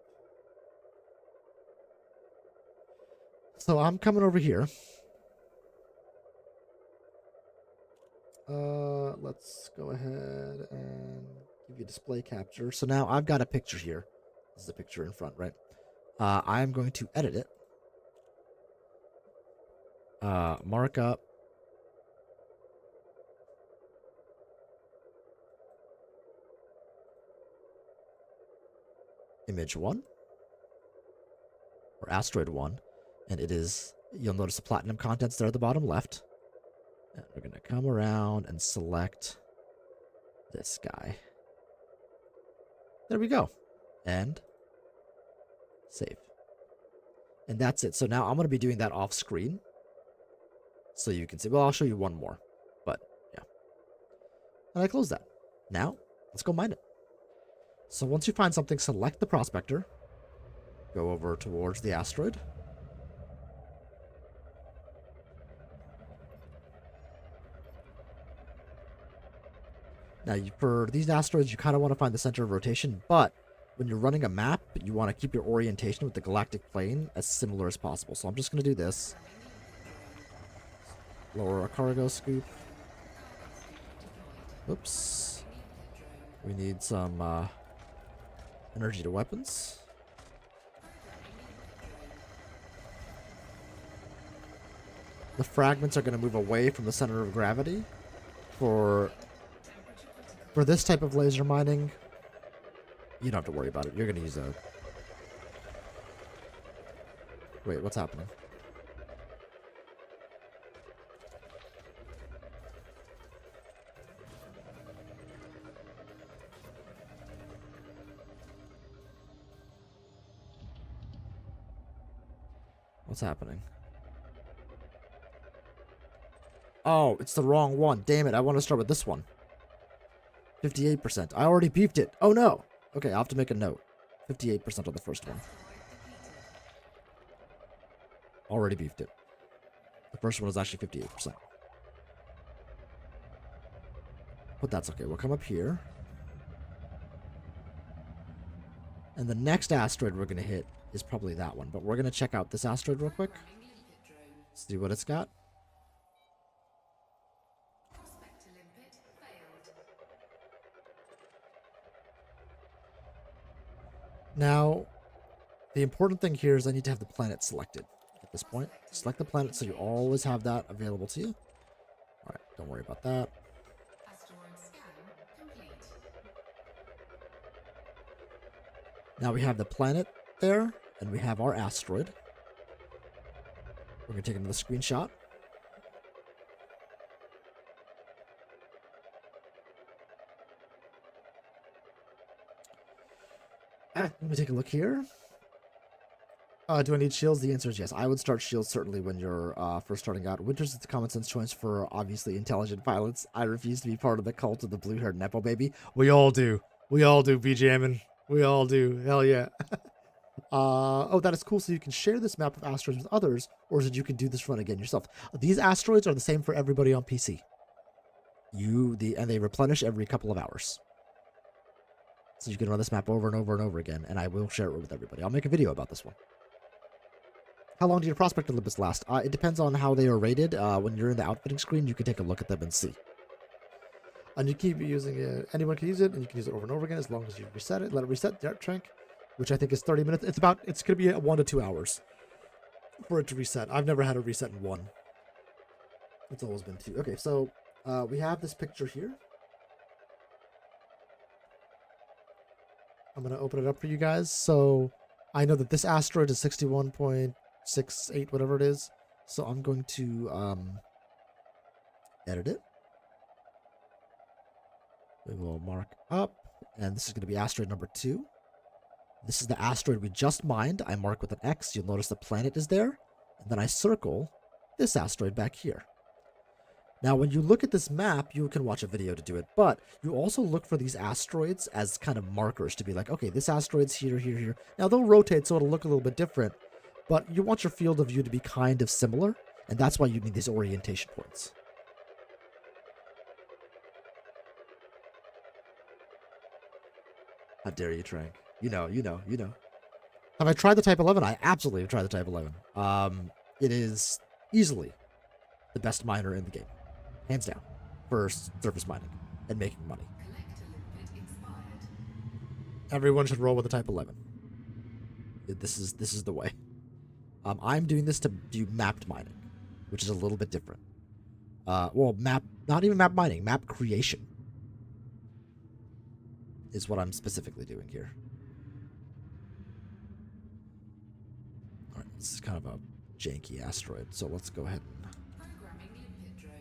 So I'm coming over here. Let's go ahead and give you display capture. So now I've got a picture here. This is a picture in front, right? I'm going to edit it. Mark up. Image 1. Or asteroid 1. And it is, you'll notice the platinum contents there at the bottom left. And we're going to come around and select this guy. There we go. And save. And that's it. So now I'm going to be doing that off screen. So you can see, well, I'll show you one more. But yeah. And I close that. Now, let's go mine it. So once you find something, select the prospector. Go over towards the asteroid. Now, for these asteroids, you kind of want to find the center of rotation, but when you're running a map, you want to keep your orientation with the galactic plane as similar as possible. So I'm just going to do this. Lower our cargo scoop. Oops. We need some energy to weapons. The fragments are going to move away from the center of gravity. For this type of laser mining, you don't have to worry about it. You're going to use a... Wait, what's happening? What's happening? Oh, it's the wrong one. Damn it, I want to start with this one. 58%. I already beefed it. Oh no. Okay, I'll have to make a note. 58% on the first one. Already beefed it. The first one was actually 58%. But that's okay. We'll come up here. And the next asteroid we're going to hit is probably that one. But we're going to check out this asteroid real quick. See what it's got. Now, the important thing here is I need to have the planet selected at this point. Select the planet so you always have that available to you. Alright, don't worry about that. Asteroid scan complete. Now we have the planet there, and we have our asteroid. We're going to take another screenshot. Let me take a look here. Do I need shields? The answer is yes. I would start shields certainly when you're first starting out. Winters is the common sense choice for obviously intelligent pilots. I refuse to be part of the cult of the blue-haired Nepo baby. We all do. We all do, BJamin. We all do. Hell yeah. Oh, that is cool. So you can share this map of asteroids with others, or is it you can do this run again yourself? These asteroids are the same for everybody on PC. And they replenish every couple of hours. So you can run this map over and over and over again, and I will share it with everybody. I'll make a video about this one. How long do your prospector limits last? It depends on how they are rated. When you're in the outfitting screen, you can take a look at them and see. And you keep using it. Anyone can use it, and you can use it over and over again as long as you reset it. Let it reset. Tank. which I think is 30 minutes. It's going to be 1 to 2 hours for it to reset. I've never had a reset in 1. It's always been 2. Okay, so we have this picture here. I'm going to open it up for you guys. So I know that this asteroid is 61.68, whatever it is. So I'm going to edit it. We will mark up, and this is going to be asteroid number 2. This is the asteroid we just mined. I mark with an X. You'll notice the planet is there, and then I circle this asteroid back here. Now, when you look at this map, you can watch a video to do it, but you also look for these asteroids as kind of markers to be like, okay, this asteroid's here, here, here. Now, they'll rotate, so it'll look a little bit different, but you want your field of view to be kind of similar, and that's why you need these orientation points. How dare you, Trank? You know. Have I tried the Type 11? I absolutely have tried the Type 11. It is easily the best miner in the game. Hands down. For surface mining and making money. Everyone should roll with the Type 11. This is the way. I'm doing this to do mapped mining, which is a little bit different. Well, not even map mining, map creation is what I'm specifically doing here. All right, this is kind of a janky asteroid, so let's go ahead and Programming limpet drone.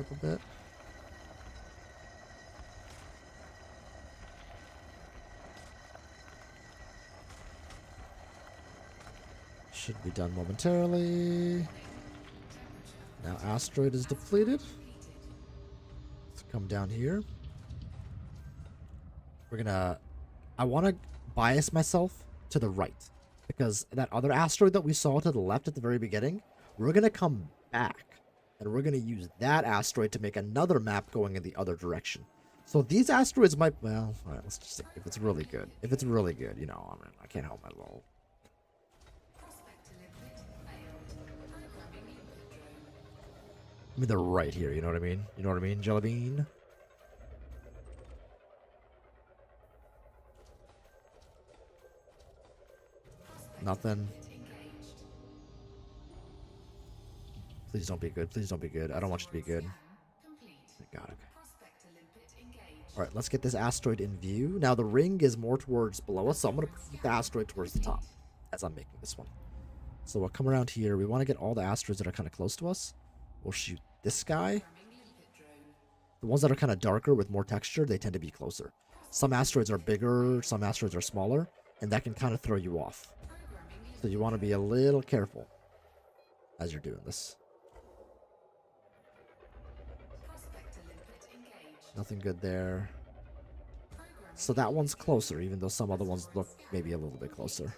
up a bit. Should be done momentarily. Now asteroid is depleted. Let's come down here. I want to bias myself to the right, because that other asteroid that we saw to the left at the very beginning, we're going to come back and we're going to use that asteroid to make another map going in the other direction. So these asteroids might, well, all right, let's just see if it's really good. If it's really good, you know, I can't help my little. I mean, they're right here, you know what I mean? You know what I mean, Jellybean? Nothing. Please don't be good. Please don't be good. I don't want you to be good. Thank God. Okay. Alright, let's get this asteroid in view. Now, the ring is more towards below us, so I'm going to put the asteroid towards the top as I'm making this one. So we'll come around here. We want to get all the asteroids that are kind of close to us. We'll shoot this guy. The ones that are kind of darker with more texture, they tend to be closer. Some asteroids are bigger, some asteroids are smaller, and that can kind of throw you off. So you want to be a little careful as you're doing this. Nothing good there. So that one's closer, even though some other ones look maybe a little bit closer.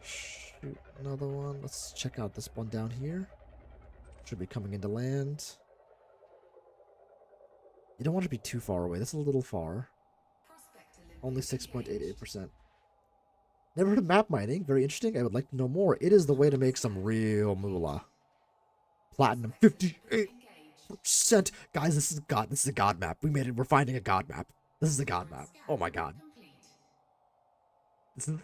Shoot another one. Let's check out this one down here. Should be coming into land. You don't want to be too far away. That's a little far. Only 6.88%. Never heard of map mining. Very interesting. I would like to know more. It is the way to make some real moolah. Platinum 58%. Guys, this is God. This is a God map. We made it. We're finding a God map. This is a God map. Oh my God. This is...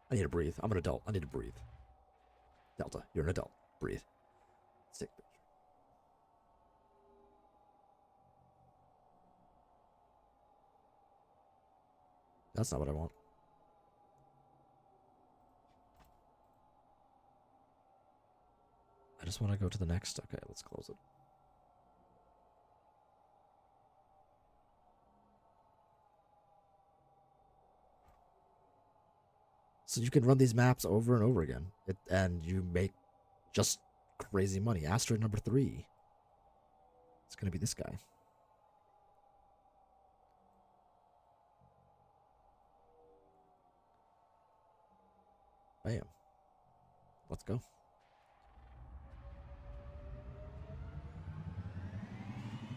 I need to breathe. I'm an adult. I need to breathe. Delta, you're an adult. Breathe. Sick picture. That's not what I want. I just want to go to the next. Okay, let's close it. So you can run these maps over and over again, and you make just crazy money. Asteroid number 3. It's going to be this guy. Bam. Let's go.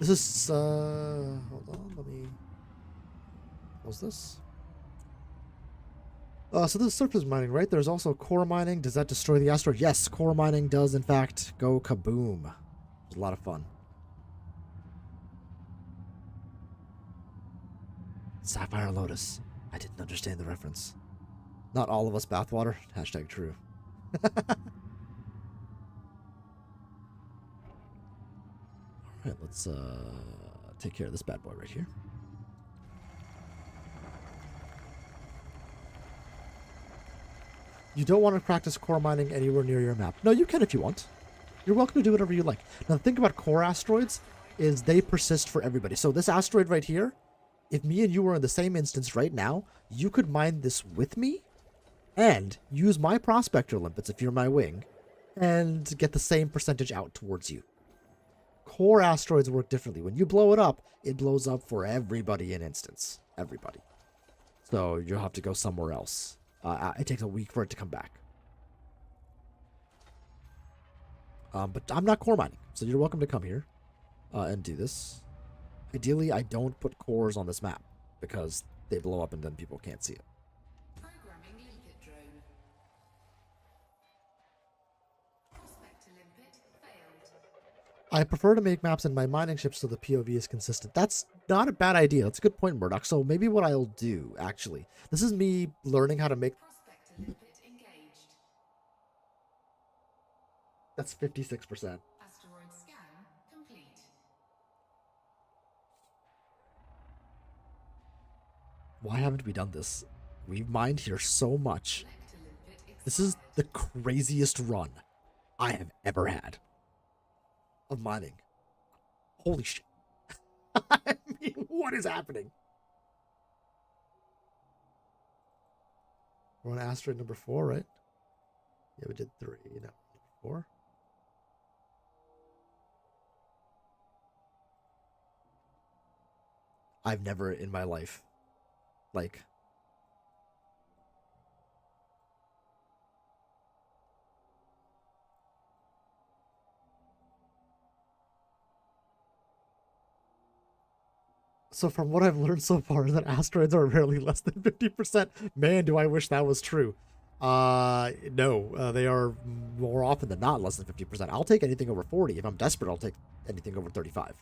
This is, hold on, let me close this. So this is surface mining, right? There's also core mining. Does that destroy the asteroid? Yes, core mining does, in fact, go kaboom. It's a lot of fun. Sapphire Lotus. I didn't understand the reference. Not all of us bathwater. Hashtag true. Alright, let's take care of this bad boy right here. You don't want to practice core mining anywhere near your map. No, you can if you want. You're welcome to do whatever you like. Now, the thing about core asteroids is they persist for everybody. So this asteroid right here, if me and you were in the same instance right now, you could mine this with me and use my prospector limpets if you're my wing and get the same percentage out towards you. Core asteroids work differently. When you blow it blows up for everybody in instance. Everybody. So you'll have to go somewhere else. It takes a week for it to come back. But I'm not core mining, so you're welcome to come here and do this. Ideally, I don't put cores on this map because they blow up and then people can't see it. Programming limpet drone. Prospector limpet failed. I prefer to make maps in my mining ships so the POV is consistent. That's not a bad idea. That's a good point, Murdoch. So maybe what I'll do, actually, this is me learning how to make... Prospector limpet engaged. That's 56%. Asteroid scan complete. Why haven't we done this? We've mined here so much. Collector limpet This is the craziest run I have ever had of mining. Holy shit. I mean, what is happening? We're on asteroid number 4, right? Yeah, we did 3. No, number 4. I've never in my life, like, so from what I've learned so far, that asteroids are rarely less than 50%. Man, do I wish that was true. No, they are more often than not less than 50%. I'll take anything over 40. If I'm desperate, I'll take anything over 35.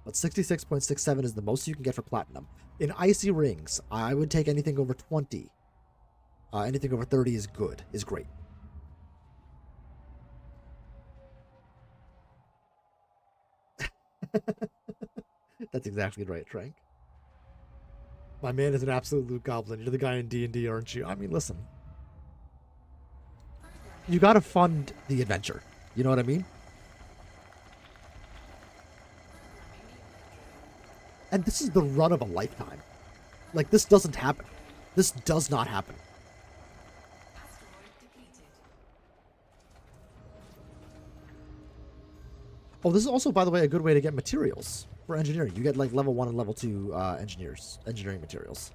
But 66.67 is the most you can get for platinum. In icy rings, I would take anything over 20. Anything over 30 is good, is great. That's exactly right, Trank. My man is an absolute loot goblin. You're the guy in D&D, aren't you? I mean, listen. You gotta fund the adventure. You know what I mean? And this is the run of a lifetime. Like, this doesn't happen. This does not happen. asteroid depleted. Oh, this is also, by the way, a good way to get materials for engineering. You get, like, level 1 and level 2 engineering materials.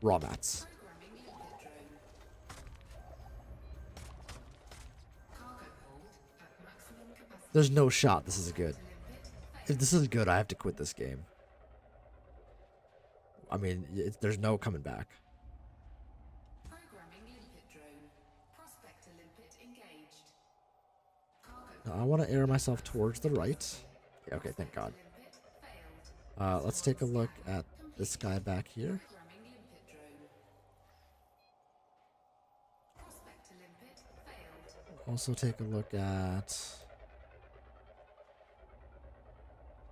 Raw mats. Programming limpet drone. Cargo hold at maximum capacity. There's no shot this is good. Limpet If this is good, I have to quit this game. I mean, there's no coming back. Programming limpet drone. Prospector limpet engaged. Now, I want to air myself towards the right. Yeah, okay, thank God. Limpet failed. Let's take a look at this guy back here. Programming limpet drone. Prospector limpet failed. Also take a look at...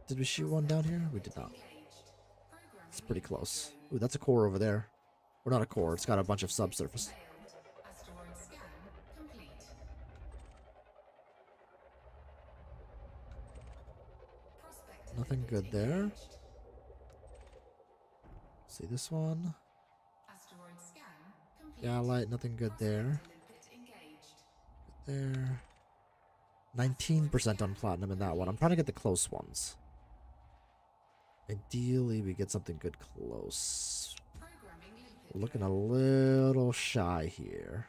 Did we shoot one down here? We did not. Engaged. Programming It's pretty close. Ooh, that's a core over there. Or not a core, it's got a bunch of subsurface. failed. Asteroid scan complete. Prospector Nothing limpet good there. engaged. See this one? Asteroid scan complete. Yeah, light, nothing good there. Prospector limpet engaged. There. 19% on platinum in that one. I'm trying to get the close ones. Ideally, we get something good close. Programming limpet. We're looking a little shy here.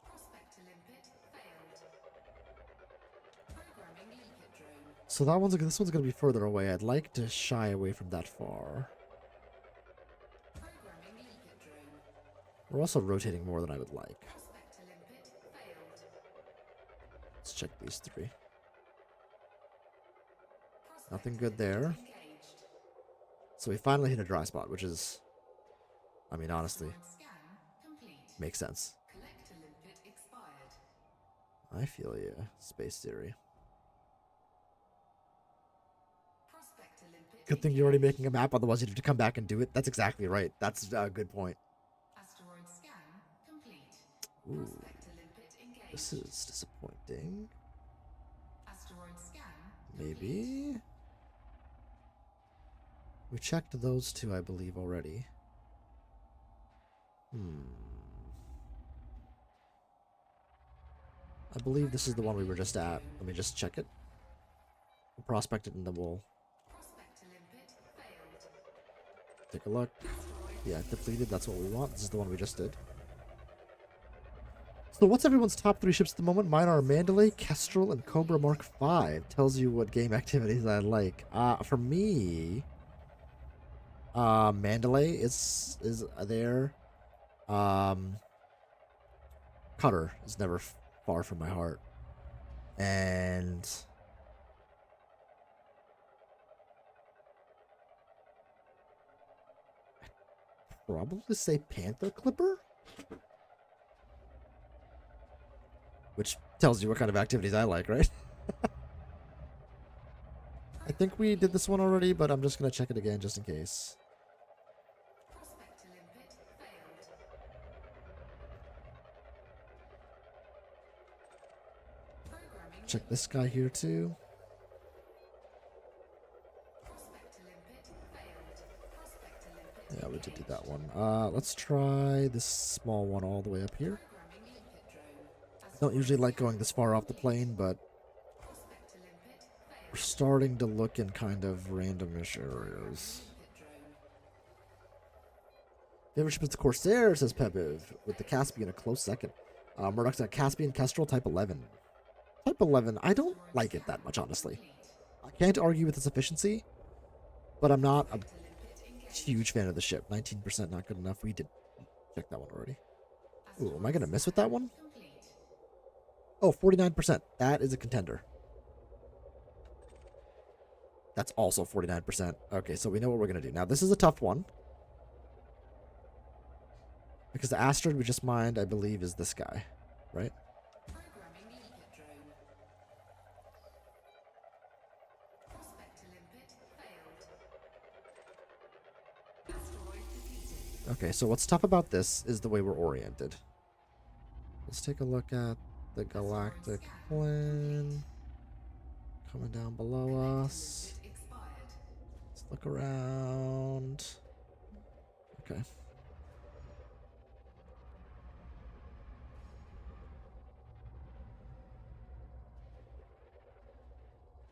Prospector limpet failed. Programming limpet drone. So that this one's gonna be further away. I'd like to shy away from that far. Programming limpet drone. We're also rotating more than I would like. Prospect to limpet failed. Let's check these three. Prospect Nothing to good limpet there. engaged. So we finally hit a dry spot, which is, I mean, honestly, Asteroid scan complete. makes sense. Collect to limpet expired. I feel you, Space Theory. Prospect to limpet Good thing you're already making a map, otherwise you'd have to come back and do it. That's exactly right. That's a good point. Asteroid scan complete. Ooh, Prospect to limpet engaged. this is disappointing. Asteroid scan Maybe? We checked those two, I believe, already. I believe this is the one we were just at. Let me just check it. We'll prospect it and then we'll Prospect to limpet failed. take a look. Yeah, depleted, that's what we want. This is the one we just did. So what's everyone's top 3 ships at the moment? Mine are Mandalay, Kestrel, and Cobra Mark V. Tells you what game activities I like. For me, Mandalay is there. Cutter is never far from my heart. And I'd probably say Panther Clipper, which tells you what kind of activities I like, right? I think we did this one already, but I'm just gonna check it again just in case. Prospect to limpet failed. Programming Check this guy here too. prospect to limpet failed. Prospect to limpet Yeah, we did do that one. Let's try this small one all the way up here. programming limpet drone. I don't usually like going this far off the plane, but Prospect to limpet failed. we're starting to look in kind of randomish areas. Limpet drone. Favorite ship is the Corsair, says Pepiv, with the Caspian a close second. Murdoch's got Caspian, Kestrel, Type 11. Type 11, I don't like it that much, honestly. I can't argue with its efficiency, but I'm not a huge fan of the ship. 19% not good enough. We did check that one already. Ooh, am I going to miss with that one? Complete. Oh, 49%. That is a contender. That's also 49%. Okay, so we know what we're going to do. Now, this is a tough one. Because the asteroid we just mined, I believe, is this guy, right? Programming limpet drone. Prospect to limpet failed. Asteroid defeated. Okay, so what's tough about this is the way we're oriented. Let's take a look at the galactic plane coming down below us. Limpet expired. Let's look around. Okay.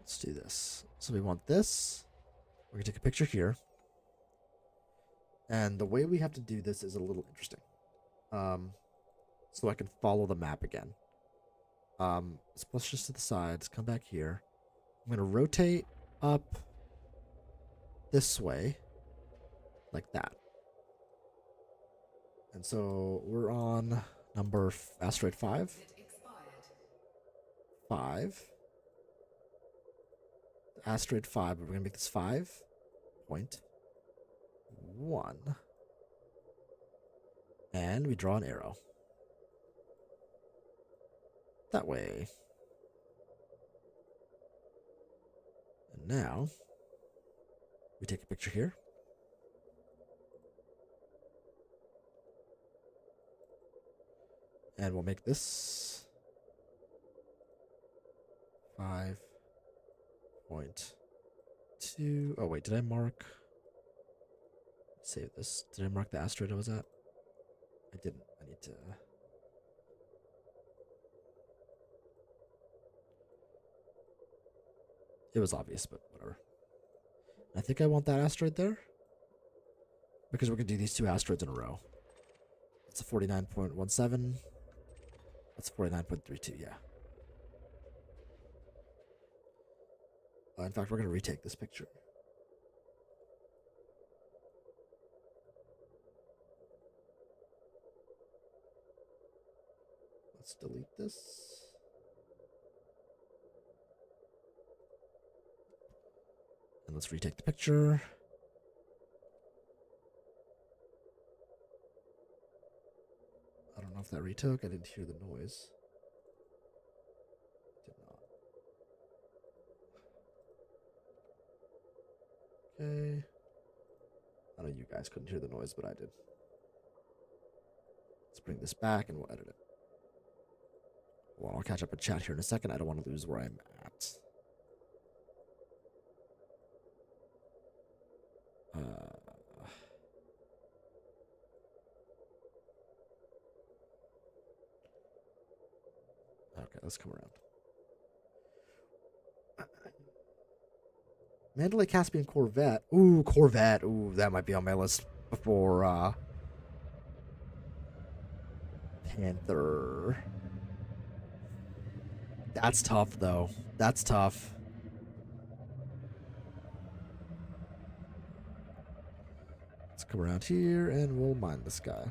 Let's do this. So we want this. We're gonna take a picture here. And the way we have to do this is a little interesting. So I can follow the map again. Let's push this to the sides, come back here. I'm gonna rotate up this way, like that. And so we're on number asteroid 5. Limpet expired. 5. Asteroid 5, but we're gonna make this 5.1. And we draw an arrow. That way. And now we take a picture here. And we'll make this 5.2. Oh wait, did I mark? Save this. Did I mark the asteroid I was at? I didn't. I need to. It was obvious, but whatever. I think I want that asteroid there. Because we're going to do these two asteroids in a row. That's a 49.17. That's 49.32, yeah. In fact, we're going to retake this picture. Let's delete this. And let's retake the picture. I don't know if that retook. I didn't hear the noise. Did not. Okay. I know you guys couldn't hear the noise, but I did. Let's bring this back and we'll edit it. Well, I'll catch up in chat here in a second. I don't want to lose where I'm at. Okay, let's come around. Mandalay Caspian Corvette. Ooh, Corvette. Ooh, that might be on my list before Panther. That's tough, though. That's tough. Let's come around here and we'll mine this guy.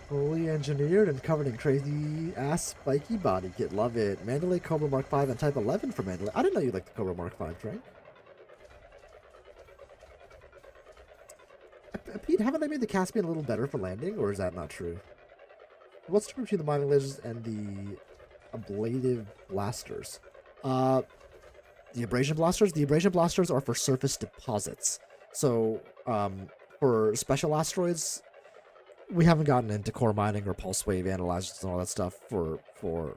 Fully engineered and covered in crazy ass spiky body kit. Love it. Mandalay Cobra Mark 5 and Type 11 for Mandalay. I didn't know you liked the Cobra Mark 5, Frank. Pete, haven't they made the Caspian a little better for landing, or is that not true? What's the difference between the mining lasers and the ablative blasters? The abrasion blasters? The abrasion blasters are for surface deposits. So, for special asteroids, we haven't gotten into core mining or pulse wave analyzers and all that stuff for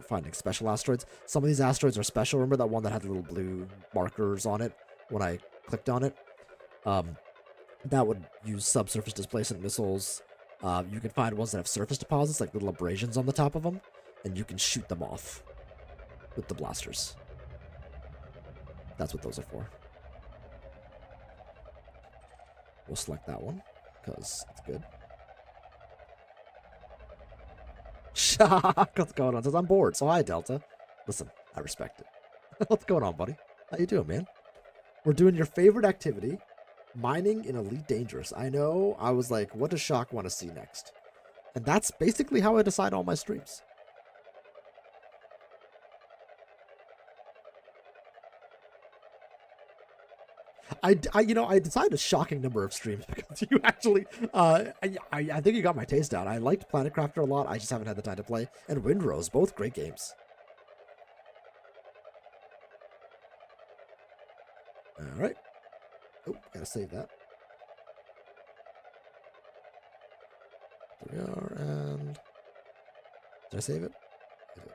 finding special asteroids. Some of these asteroids are special. Remember that one that had the little blue markers on it when I clicked on it? That would use subsurface displacement missiles. You can find ones that have surface deposits, like little abrasions on the top of them, and you can shoot them off with the blasters. That's what those are for. We'll select that one, because it's good. Shock! What's going on? Says I'm bored, so hi, Delta. Listen, I respect it. What's going on, buddy? How you doing, man? We're doing your favorite activity, mining in Elite Dangerous. I know, I was like, what does Shock want to see next? And that's basically how I decide all my streams. I decided a shocking number of streams because you actually, I think you got my taste down. I liked Planet Crafter a lot. I just haven't had the time to play. And Windrose, both great games. All right. Oh, gotta save that. There we are, and did I save it? I did.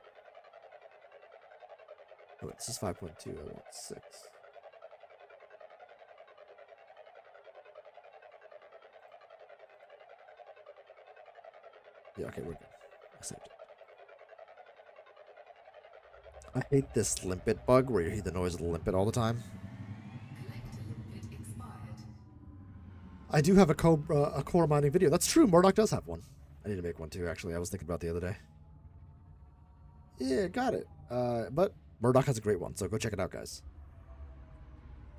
Oh, this is 5.2. I want 6. Yeah, okay, we're good. I saved it. I hate this limpet bug where you hear the noise of the limpet all the time. I do have a core mining video. That's true. Murdoch does have one. I need to make one too, actually. I was thinking about it the other day. Yeah, got it. But Murdoch has a great one, so go check it out, guys.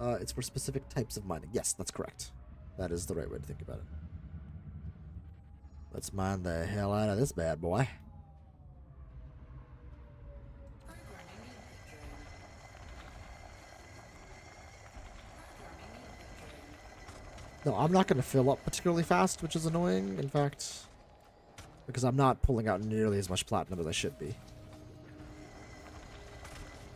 It's for specific types of mining. Yes, that's correct. That is the right way to think about it. Let's mine the hell out of this bad boy. No, I'm not going to fill up particularly fast, which is annoying, in fact, because I'm not pulling out nearly as much platinum as I should be.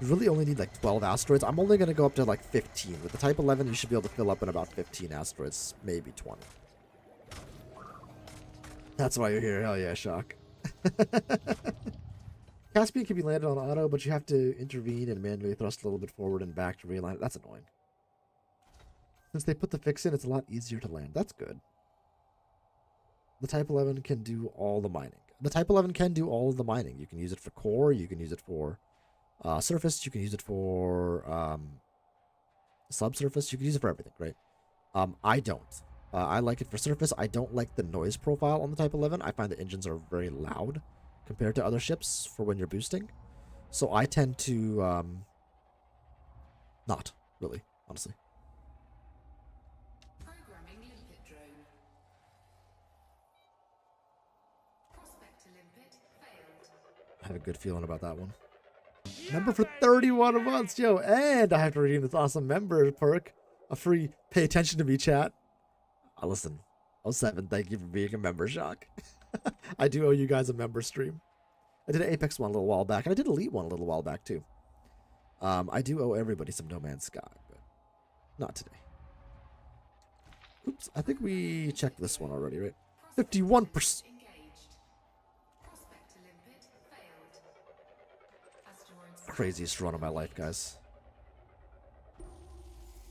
You really only need like 12 asteroids. I'm only going to go up to like 15. With the Type 11, you should be able to fill up in about 15 asteroids, maybe 20. That's why you're here. Hell yeah, Shock. Caspian can be landed on auto, but you have to intervene and manually thrust a little bit forward and back to realign it. That's annoying. Since they put the fix in, it's a lot easier to land. That's good. The Type 11 can do all the mining. The Type 11 can do all of the mining. You can use it for core. You can use it for surface. You can use it for subsurface. You can use it for everything, right? I don't. I like it for surface. I don't like the noise profile on the Type 11. I find the engines are very loud compared to other ships for when you're boosting. So I tend to not, really, honestly. have a good feeling about that one. Member for 31 months, yo, and I have to redeem this awesome member perk. A free pay attention to me chat. Listen, 07, thank you for being a member, Shock. I do owe you guys a member stream. I did an Apex one a little while back, and I did Elite one a little while back too. I do owe everybody some No Man's Sky, but not today. Oops, I think we checked this one already, right? 51%. Engaged. Prospect to limpet failed. Asteroid scan. Craziest run of my life, guys.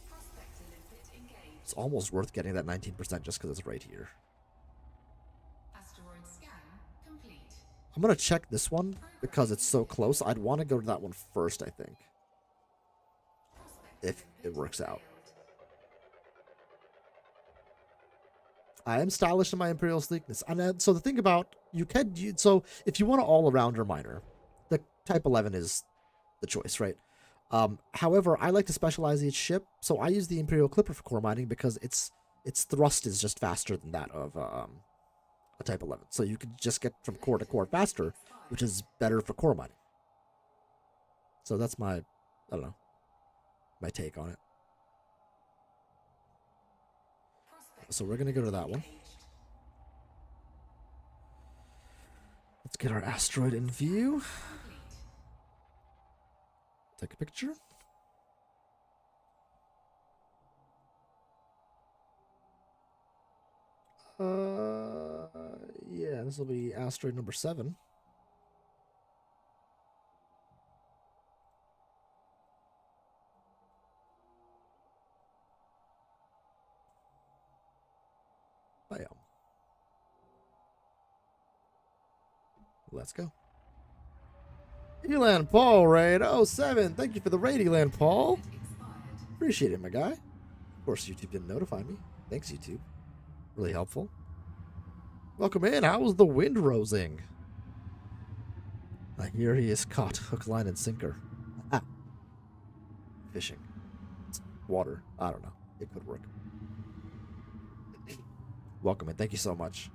Prospect to limpet engaged. It's almost worth getting that 19% just because it's right here. Asteroid scan complete. I'm going to check this one because it's so close. I'd want to go to that one first, I think. If it works out. I am stylish in my Imperial sleekness. And so the thing about, so if you want an all-arounder miner, the Type 11 is the choice, right? However, I like to specialize each ship, so I use the Imperial Clipper for core mining because its thrust is just faster than that of a Type 11. So you can just get from core to core faster, which is better for core mining. So that's my, I don't know, my take on it. So we're going to go to that one. Let's get our asteroid in view. Take a picture. Yeah, this will be asteroid number 7. Bam. Let's go. Elan Paul raid 07. Thank you for the raid, Elan Paul. Appreciate it, my guy. Of course, YouTube didn't notify me. Thanks, YouTube. Really helpful. Welcome in. How was the wind rosing? I hear he is caught. Hook, line, and sinker. Ah. Fishing. It's water. I don't know. It could work. Welcome in. Thank you so much.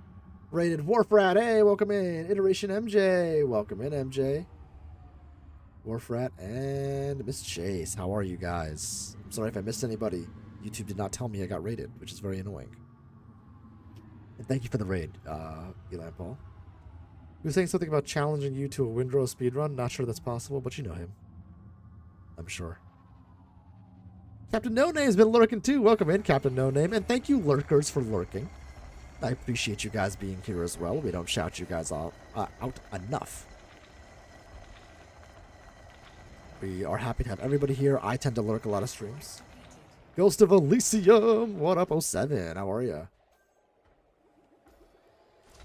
Rated Wharfrat. Hey, welcome in. Iteration MJ. Welcome in, MJ. Wharfrat and Miss Chase. How are you guys? I'm sorry if I missed anybody. YouTube did not tell me I got rated, which is very annoying. And thank you for the raid, Eli Paul. He was saying something about challenging you to a Windrow speedrun. Not sure that's possible, but you know him. I'm sure. Captain No Name's been lurking too. Welcome in, Captain No Name. And thank you, lurkers, for lurking. I appreciate you guys being here as well. We don't shout you guys out enough. We are happy to have everybody here. I tend to lurk a lot of streams. Ghost of Elysium. What up, 07? How are you?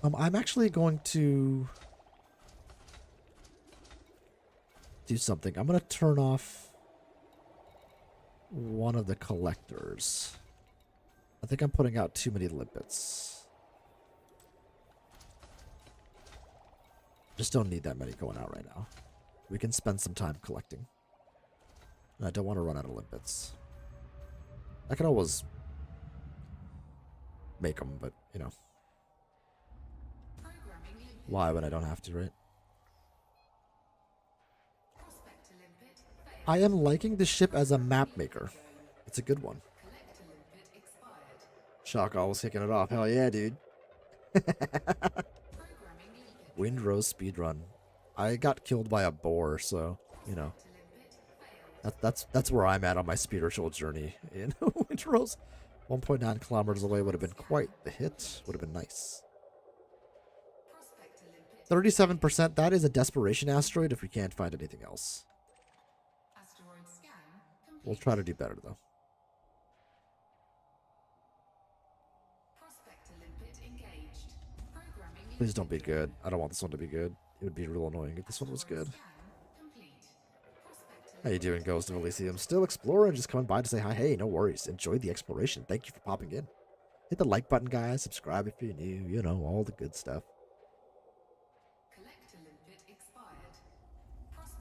I'm actually going to do something. I'm going to turn off one of the collectors. I think I'm putting out too many limpets. Just don't need that many going out right now. We can spend some time collecting. And I don't want to run out of limpets. I can always make them, but, you know. Why when I don't have to, right? I am liking the ship as a map maker. It's a good one. Shock always kicking it off. Hell yeah, dude. Windrose speedrun. I got killed by a boar, so, you know. That's where I'm at on my spiritual journey in Windrose. 1.9 kilometers away would have been quite the hit. Would have been nice. 37%, that is a desperation asteroid if we can't find anything else. We'll try to do better, though. Please don't be good. I don't want this one to be good. It would be real annoying if this one was good. How you doing, Ghost of Elysium? Still exploring, just coming by to say hi. Hey, no worries. Enjoy the exploration. Thank you for popping in. Hit the like button, guys. Subscribe if you're new. You know, all the good stuff.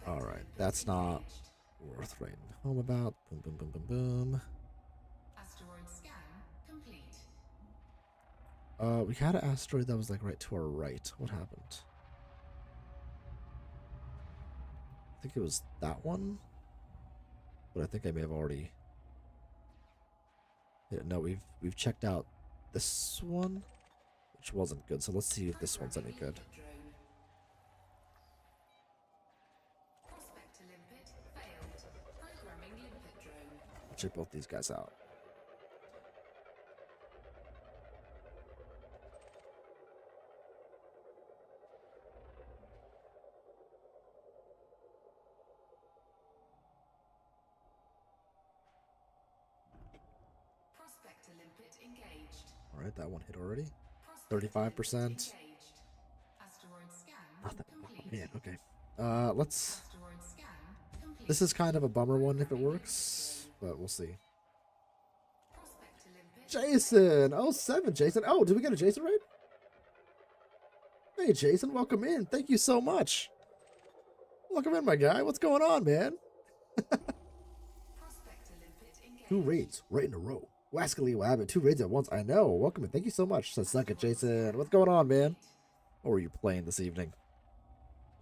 Alright, that's not worth writing home about. Boom, boom, boom, boom, boom. Asteroid scan complete. We had an asteroid that was like right to our right. What happened? I think it was that one, but I think I may have already. Yeah, no, we've checked out this one, which wasn't good. So let's see if this one's any good. Prospect to limpet failed. Programming limpet drone. Check both these guys out. Prospect to limpet engaged. All right, that one hit already. Prospect to limpet 35%. engaged. Asteroid scan Not that. complete. Man, okay. Let's. Asteroid scan complete. This is kind of a bummer one if it works, but we'll see. Prospect to limpet. Jason, oh 07, Jason. Oh, did we get a Jason raid? Hey, Jason, welcome in. Thank you so much. Welcome in, my guy. What's going on, man? Prospect to limpet engaged. 2 raids right in a row. Wascally Wabbit, 2 raids at once. I know. Welcome in. Thank you so much. So suck it, Jason. What's going on, man? What were you playing this evening?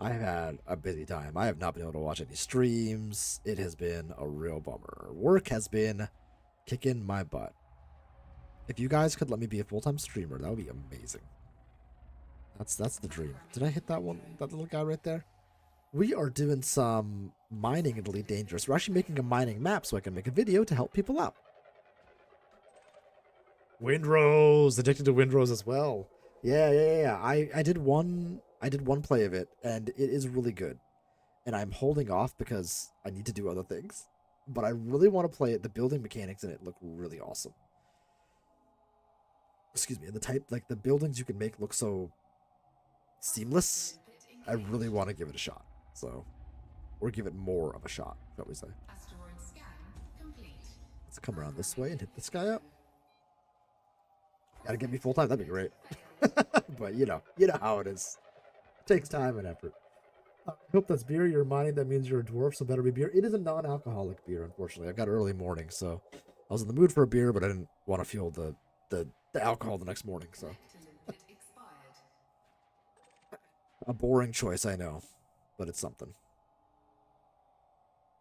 I've had a busy time. I have not been able to watch any streams. It has been a real bummer. Work has been kicking my butt. If you guys could let me be a full-time streamer, that would be amazing. That's the dream. Did I hit that one? That little guy right there? We are doing some mining in Elite Dangerous. We're actually making a mining map so I can make a video to help people out. Windrose, addicted to Windrose as well. Yeah. I did one play of it, and it is really good. And I'm holding off because I need to do other things. But I really want to play it. The building mechanics in it look really awesome. Excuse me, and the buildings you can make look so seamless. I really want to give it a shot. So, or give it more of a shot, shall we say. Asteroid scan complete. Let's come around this way and hit this guy up. Gotta get me full time, that'd be great. But you know how it is. It takes time and effort. I hope that's beer you're mining. That means you're a dwarf, so better be beer. It is a non-alcoholic beer, unfortunately. I've got early morning, so I was in the mood for a beer, but I didn't want to feel the alcohol the next morning, so. To limpet expired. A boring choice, I know, but it's something.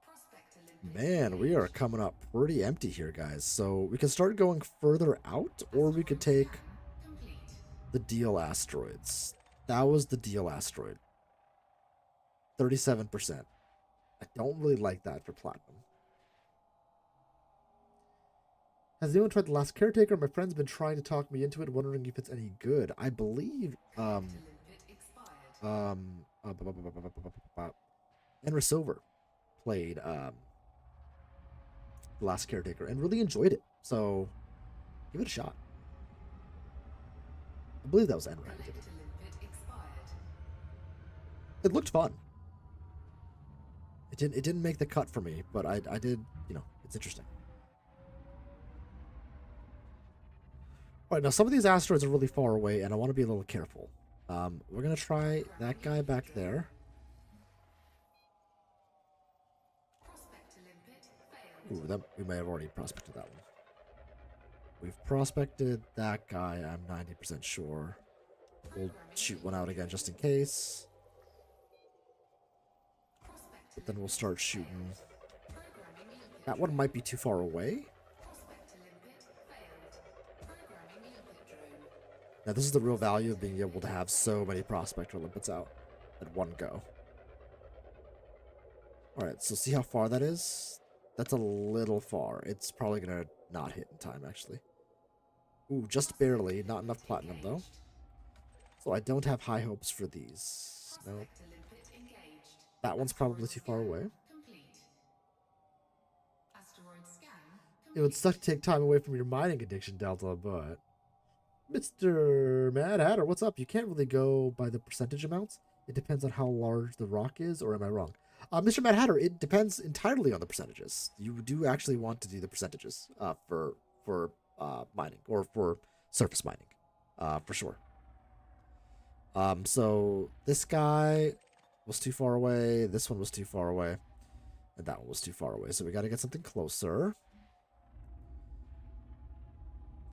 Prospect to limpet. Man, we are coming up pretty empty here, guys. So we can start going further out, or we could take Complete. the deal asteroids. That was the deal asteroid. 37%. I don't really like that for platinum. Has anyone tried The Last Caretaker? My friend's been trying to talk me into it, wondering if it's any good. I believe To limpet expired. Enra Silver played The Last Caretaker and really enjoyed it. So give it a shot. I believe that was Enra who did it. To limpet expired. It looked fun. It didn't make the cut for me, but I did, it's interesting. All right, now some of these asteroids are really far away, and I want to be a little careful. We're gonna try that guy back there. Prospect to limpet failed. Ooh, we may have already prospected that one. We've prospected that guy, I'm 90% sure. We'll shoot one out again just in case. Prospect But then we'll start shooting. programming limpet. That one might be too far away. Prospect to limpet failed. Programming limpet drone. Now this is the real value of being able to have so many prospector limpets out at one go. Alright, so see how far that is? That's a little far. It's probably gonna not hit in time, actually. Ooh, just barely. Not enough platinum, though. So I don't have high hopes for these. No. Prospect to limpet engaged. That one's probably too far away. Complete. Asteroid scan. It would suck to take time away from your mining addiction, Delta, but... Mr. Mad Hatter, what's up? You can't really go by the percentage amounts. It depends on how large the rock is, or am I wrong? Mr. Mad Hatter, it depends entirely on the percentages. You do actually want to do the percentages for mining, or for surface mining, for sure. So this guy was too far away, this one was too far away, and that one was too far away. So we got to get something closer.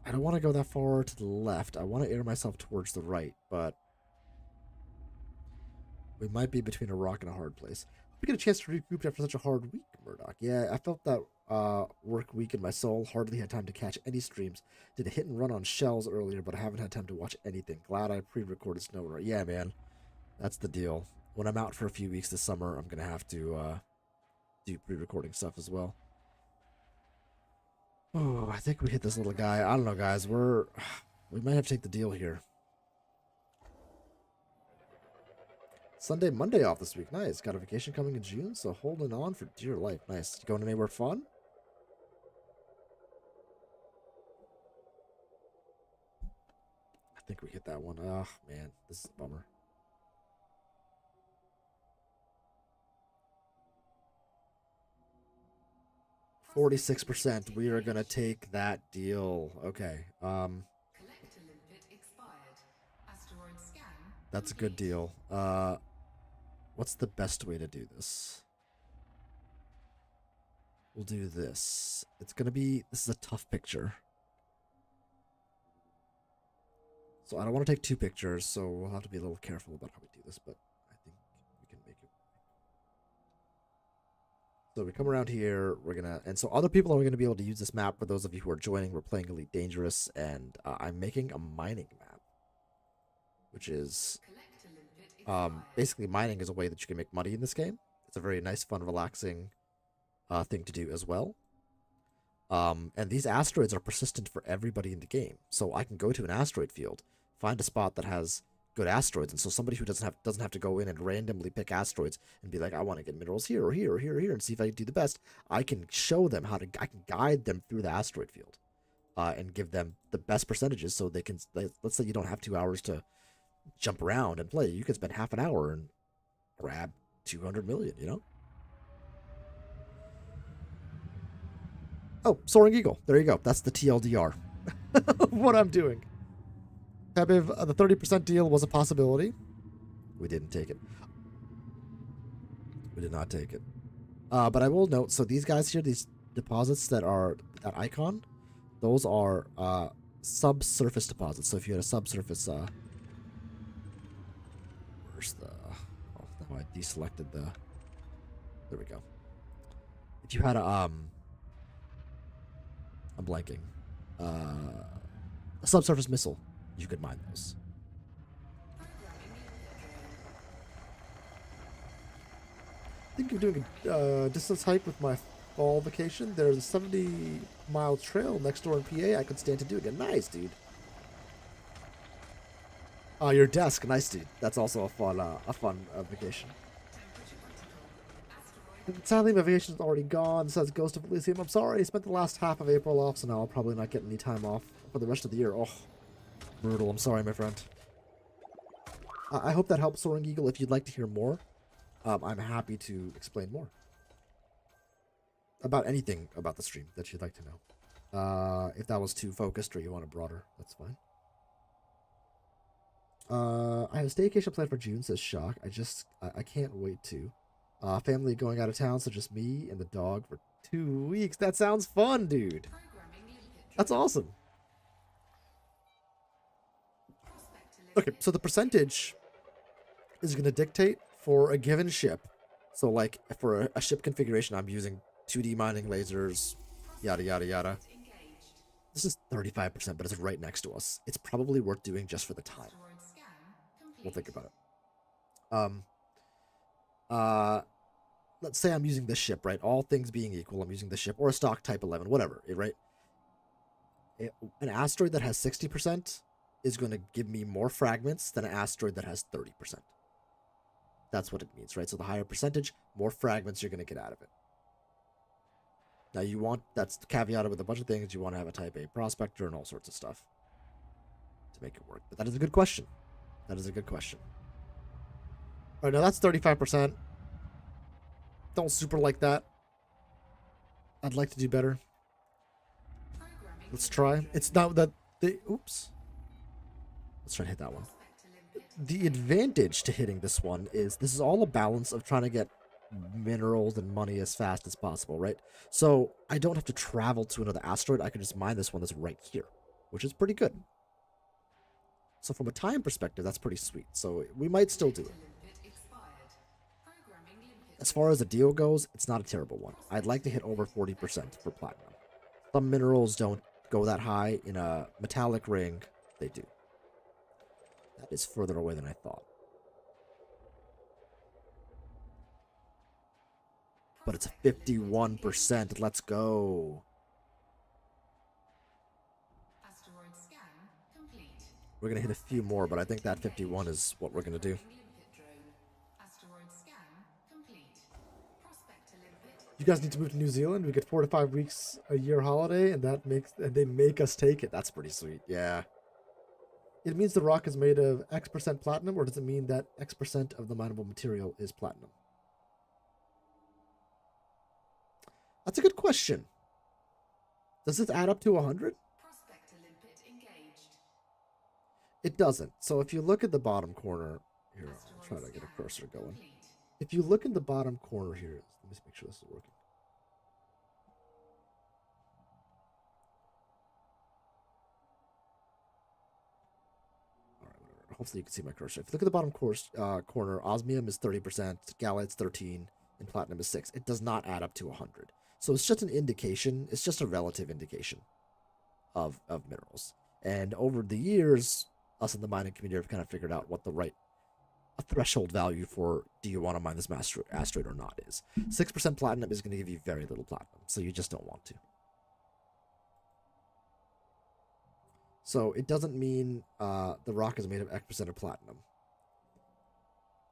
I don't want to go that far to the left. I want to air myself towards the right, but we might be between a rock and a hard place. We get a chance to regroup after such a hard week, Murdoch. Yeah, I felt that work week in my soul. Hardly had time to catch any streams. Did a hit and run on shells earlier, but I haven't had time to watch anything. Glad I pre-recorded SnowRunner. Yeah, man. That's the deal. When I'm out for a few weeks this summer, I'm going to have to do pre-recording stuff as well. Oh, I think we hit this little guy. I don't know, guys. We might have to take the deal here. Sunday, Monday off this week. Nice. Got a vacation coming in June, so holding on for dear life. Nice. You going anywhere fun? I think we hit that one. Oh, man. This is a bummer. %. We are going to take that deal. Okay. Collector limpet expired. Asteroid scan. That's a good deal. What's the best way to do this? We'll do this. It's gonna be, this is a tough picture. So I don't want to take 2 pictures, so we'll have to be a little careful about how we do this, but I think we can make it. So we come around here, we're gonna, and so other people are gonna be able to use this map. For those of you who are joining, we're playing Elite Dangerous, and I'm making a mining map, which is basically mining is a way that you can make money in this game. It's a very nice, fun, relaxing thing to do as well. And these asteroids are persistent for everybody in the game. So I can go to an asteroid field, find a spot that has good asteroids, and so somebody who doesn't have to go in and randomly pick asteroids and be like, I want to get minerals here or here or here or here and see if I can do the best. I can show them I can guide them through the asteroid field, and give them the best percentages so they can. Let's say you don't have 2 hours to jump around and play. You could spend half an hour and grab 200 million, you know? Oh, Soaring Eagle. There you go. That's the TLDR. What I'm doing. Pepiv, the 30% deal was a possibility. We didn't take it. We did not take it. But I will note, so these guys here, these deposits that are that icon, those are subsurface deposits. So if you had a subsurface oh, now I deselected the, there we go. If you had a I'm blanking, a subsurface missile, you could mine those. I think I'm doing a distance hike with my fall vacation. There's a 70-mile trail next door in PA. I could stand to do again. Nice, dude. Your desk, nice, dude. That's also a fun vacation. Sadly, my vacation's already gone. Says Ghost of Elysium. I'm sorry. I spent the last half of April off, so now I'll probably not get any time off for the rest of the year. Oh, brutal. I'm sorry, my friend. I hope that helps, Soaring Eagle. If you'd like to hear more, I'm happy to explain more about anything about the stream that you'd like to know. If that was too focused or you want it broader, that's fine. I have a staycation planned for June, says Shock. I can't wait to. Family going out of town, so just me and the dog for 2 weeks. That sounds fun, dude. That's awesome. Okay, so the percentage is going to dictate for a given ship. So, like, for a ship configuration, I'm using 2D mining lasers, yada, yada, yada. This is 35%, but it's right next to us. It's probably worth doing just for the time. We'll think about it. Let's say I'm using this ship, right? All things being equal, I'm using this ship, or a stock type 11, whatever, right? An asteroid that has 60% is going to give me more fragments than an asteroid that has 30%. That's what it means, right? So the higher percentage, more fragments you're going to get out of it. Now that's caveated with a bunch of things. You want to have a type A prospector and all sorts of stuff to make it work. But that is a good question. That is a good question. All right, now that's 35%. Don't super like that. I'd like to do better. Let's try. It's not that oops. Let's try to hit that one. The advantage to hitting this one is this is all a balance of trying to get minerals and money as fast as possible, right? So I don't have to travel to another asteroid. I can just mine this one that's right here, which is pretty good. So from a time perspective, that's pretty sweet. So we might still do it. As far as the deal goes, it's not a terrible one. I'd like to hit over 40% for platinum. Some minerals don't go that high. In a metallic ring, they do. That is further away than I thought. But it's 51%. Let's go. Asteroid scan complete. We're going to hit a few more, but I think that 51 is what we're going to do. Limpet drone. Asteroid scan complete. Prospect to Limpet. You guys need to move to New Zealand. We get 4 to 5 weeks a year holiday, and they make us take it. That's pretty sweet. Yeah. It means the rock is made of X% platinum, or does it mean that X% of the mineable material is platinum? That's a good question. Does it add up to 100? Prospect to Limpet engaged. It doesn't. So if you look at the bottom corner, here, I'll try to get a cursor going. If you look in the bottom corner here, let me just make sure this is working. All right, whatever. Hopefully you can see my cursor. If you look at the bottom corner, osmium is 30%, gallite's 13, and platinum is 6. It does not add up to 100. So it's just an indication. It's just a relative indication of minerals. And over the years, us in the mining community have kind of figured out what the right threshold value for do you want to mine this asteroid or not is. 6% platinum is going to give you very little platinum, so you just don't want to. So it doesn't mean the rock is made of X% of platinum.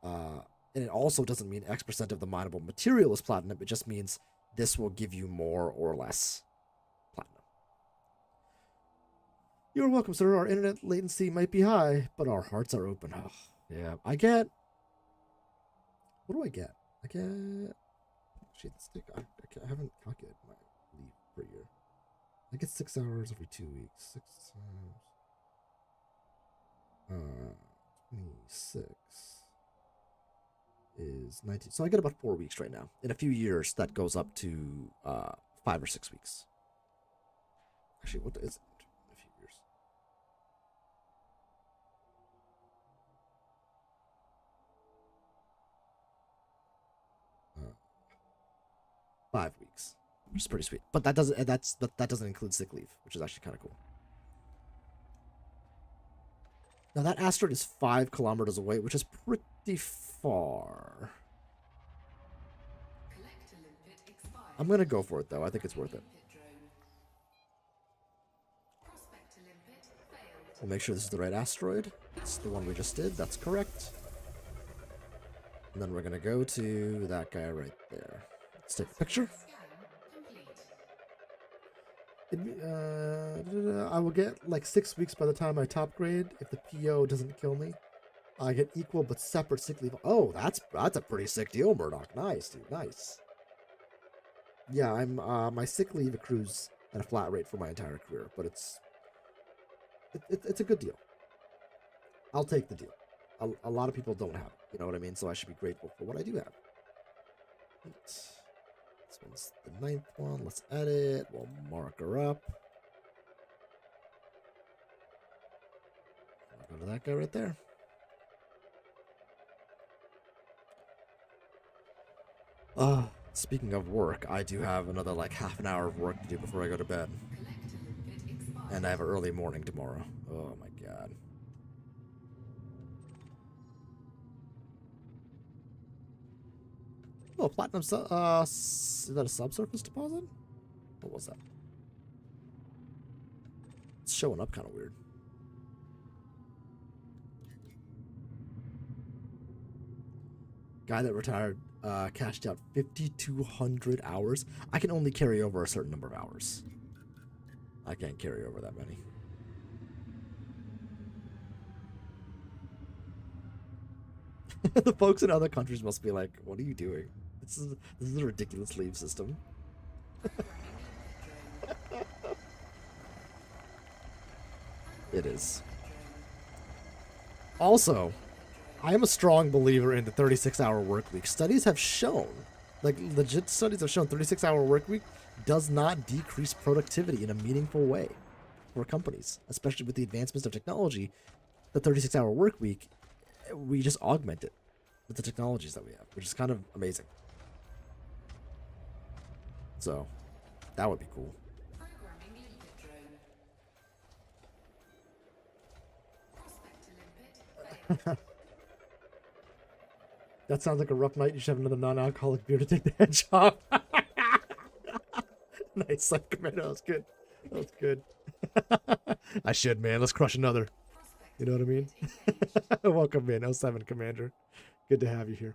And it also doesn't mean X% of the mineable material is platinum. It just means this will give you more or less platinum. You're welcome, sir. Our internet latency might be high, but our hearts are open. Oh, yeah, I get... What do I get? I get... Shit, I haven't calculated my leave per year. I get 6 hours every 2 weeks. 6 times... 26... is 19. So I get about 4 weeks right now. In a few years, that goes up to 5 or 6 weeks. Actually, what is it? In a few years. 5 weeks, which is pretty sweet. But that doesn't include sick leave, which is actually kind of cool. Now that asteroid is 5 kilometers away, which is pretty far. I'm gonna go for it though. I think it's worth it. We'll make sure this is the right asteroid. It's the one we just did. That's correct. And then we're gonna go to that guy right there. Let's take a picture. I will get like 6 weeks by the time I top grade if the PO doesn't kill me. I get equal but separate sick leave. Oh, that's a pretty sick deal, Murdoch. Nice, dude. Nice. Yeah, I'm my sick leave accrues at a flat rate for my entire career, but it's a good deal. I'll take the deal. A lot of people don't have it, you know what I mean? So I should be grateful for what I do have. This one's the 9th one. Let's edit. We'll mark her up. I'll go to that guy right there. Speaking of work, I do have another like half an hour of work to do before I go to bed. And I have an early morning tomorrow. Oh my god. Oh, platinum is that a subsurface deposit? What was that? It's showing up kind of weird. Guy that retired cashed out 5,200 hours. I can only carry over a certain number of hours. I can't carry over that many. The folks in other countries must be like, what are you doing? This is a ridiculous leave system. It is. Also, I am a strong believer in the 36-hour work week. Studies have shown, like legit studies have shown, 36-hour work week does not decrease productivity in a meaningful way for companies, especially with the advancements of technology. The 36-hour work week, we just augment it with the technologies that we have, which is kind of amazing. So that would be cool. Programming limpet drone. Prospect to limpet failed. That sounds like a rough night. You should have another non-alcoholic beer to take the edge off. Nice, Slime Commander. That was good. That was good. I should, man. Let's crush another. You know what I mean? Welcome in, 07 Commander. Good to have you here.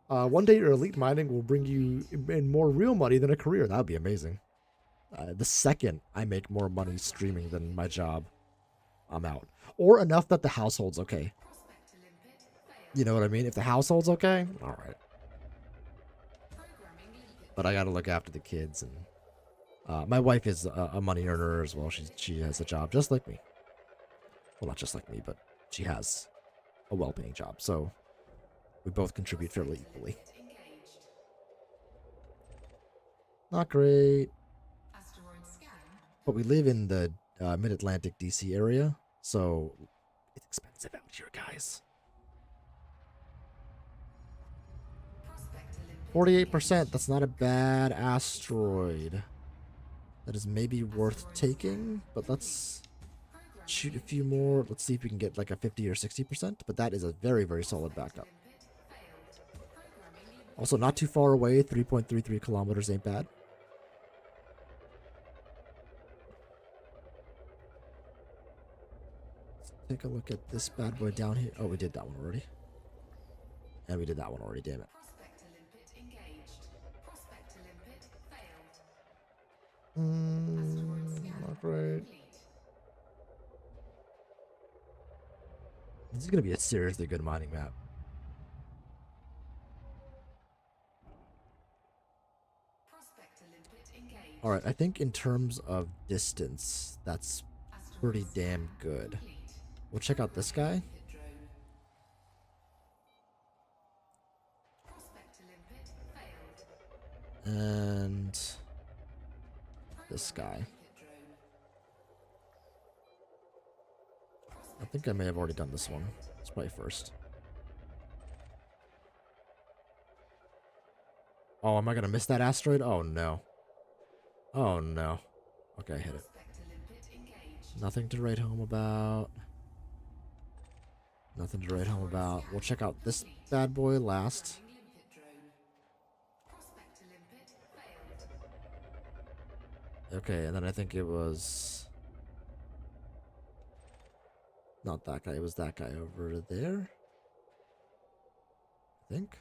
One day your elite mining will bring you in more real money than a career. That would be amazing. The second I make more money streaming than my job, I'm out. Or enough that the household's okay. Prospect to limpet failed. You know what I mean? If the household's okay, all right. Programming limpet. But I got to look after the kids, and my wife is a money earner as well. She has a job just like me. Well, not just like me, but she has a well-paying job, so we both contribute fairly equally. Engaged. Not great, Asteroid scan. but we live in the mid-Atlantic DC area, so it's expensive out here, guys. Prospect to limpet. 48%. That's not a bad asteroid. That is maybe worth taking, but let's shoot a few more. Let's see if we can get like a 50 or 60%, but that is a very, very solid backup. Also, not too far away. 3.33 kilometers ain't bad. Let's take a look at this bad boy down here. Oh, we did that one already. And we did that one already, damn it. Prospect to limpet engaged. Prospect to limpet failed. Not great. This is going to be a seriously good mining map. Prospect to limpet engaged. Alright, I think in terms of distance, that's pretty damn good. We'll check out this guy. Limpet drone. Prospect to limpet failed. And this guy. Limpet drone. I think I may have already done this one. It's probably first. Oh, am I gonna miss that asteroid? Oh no. Oh no. Okay, I hit it. Prospect to limpet engaged. Nothing to write home about. Nothing to write home about. We'll check out this bad boy last. Limpet drone. Prospect to limpet failed. Okay, and then I think it was not that guy, it was that guy over there. I think.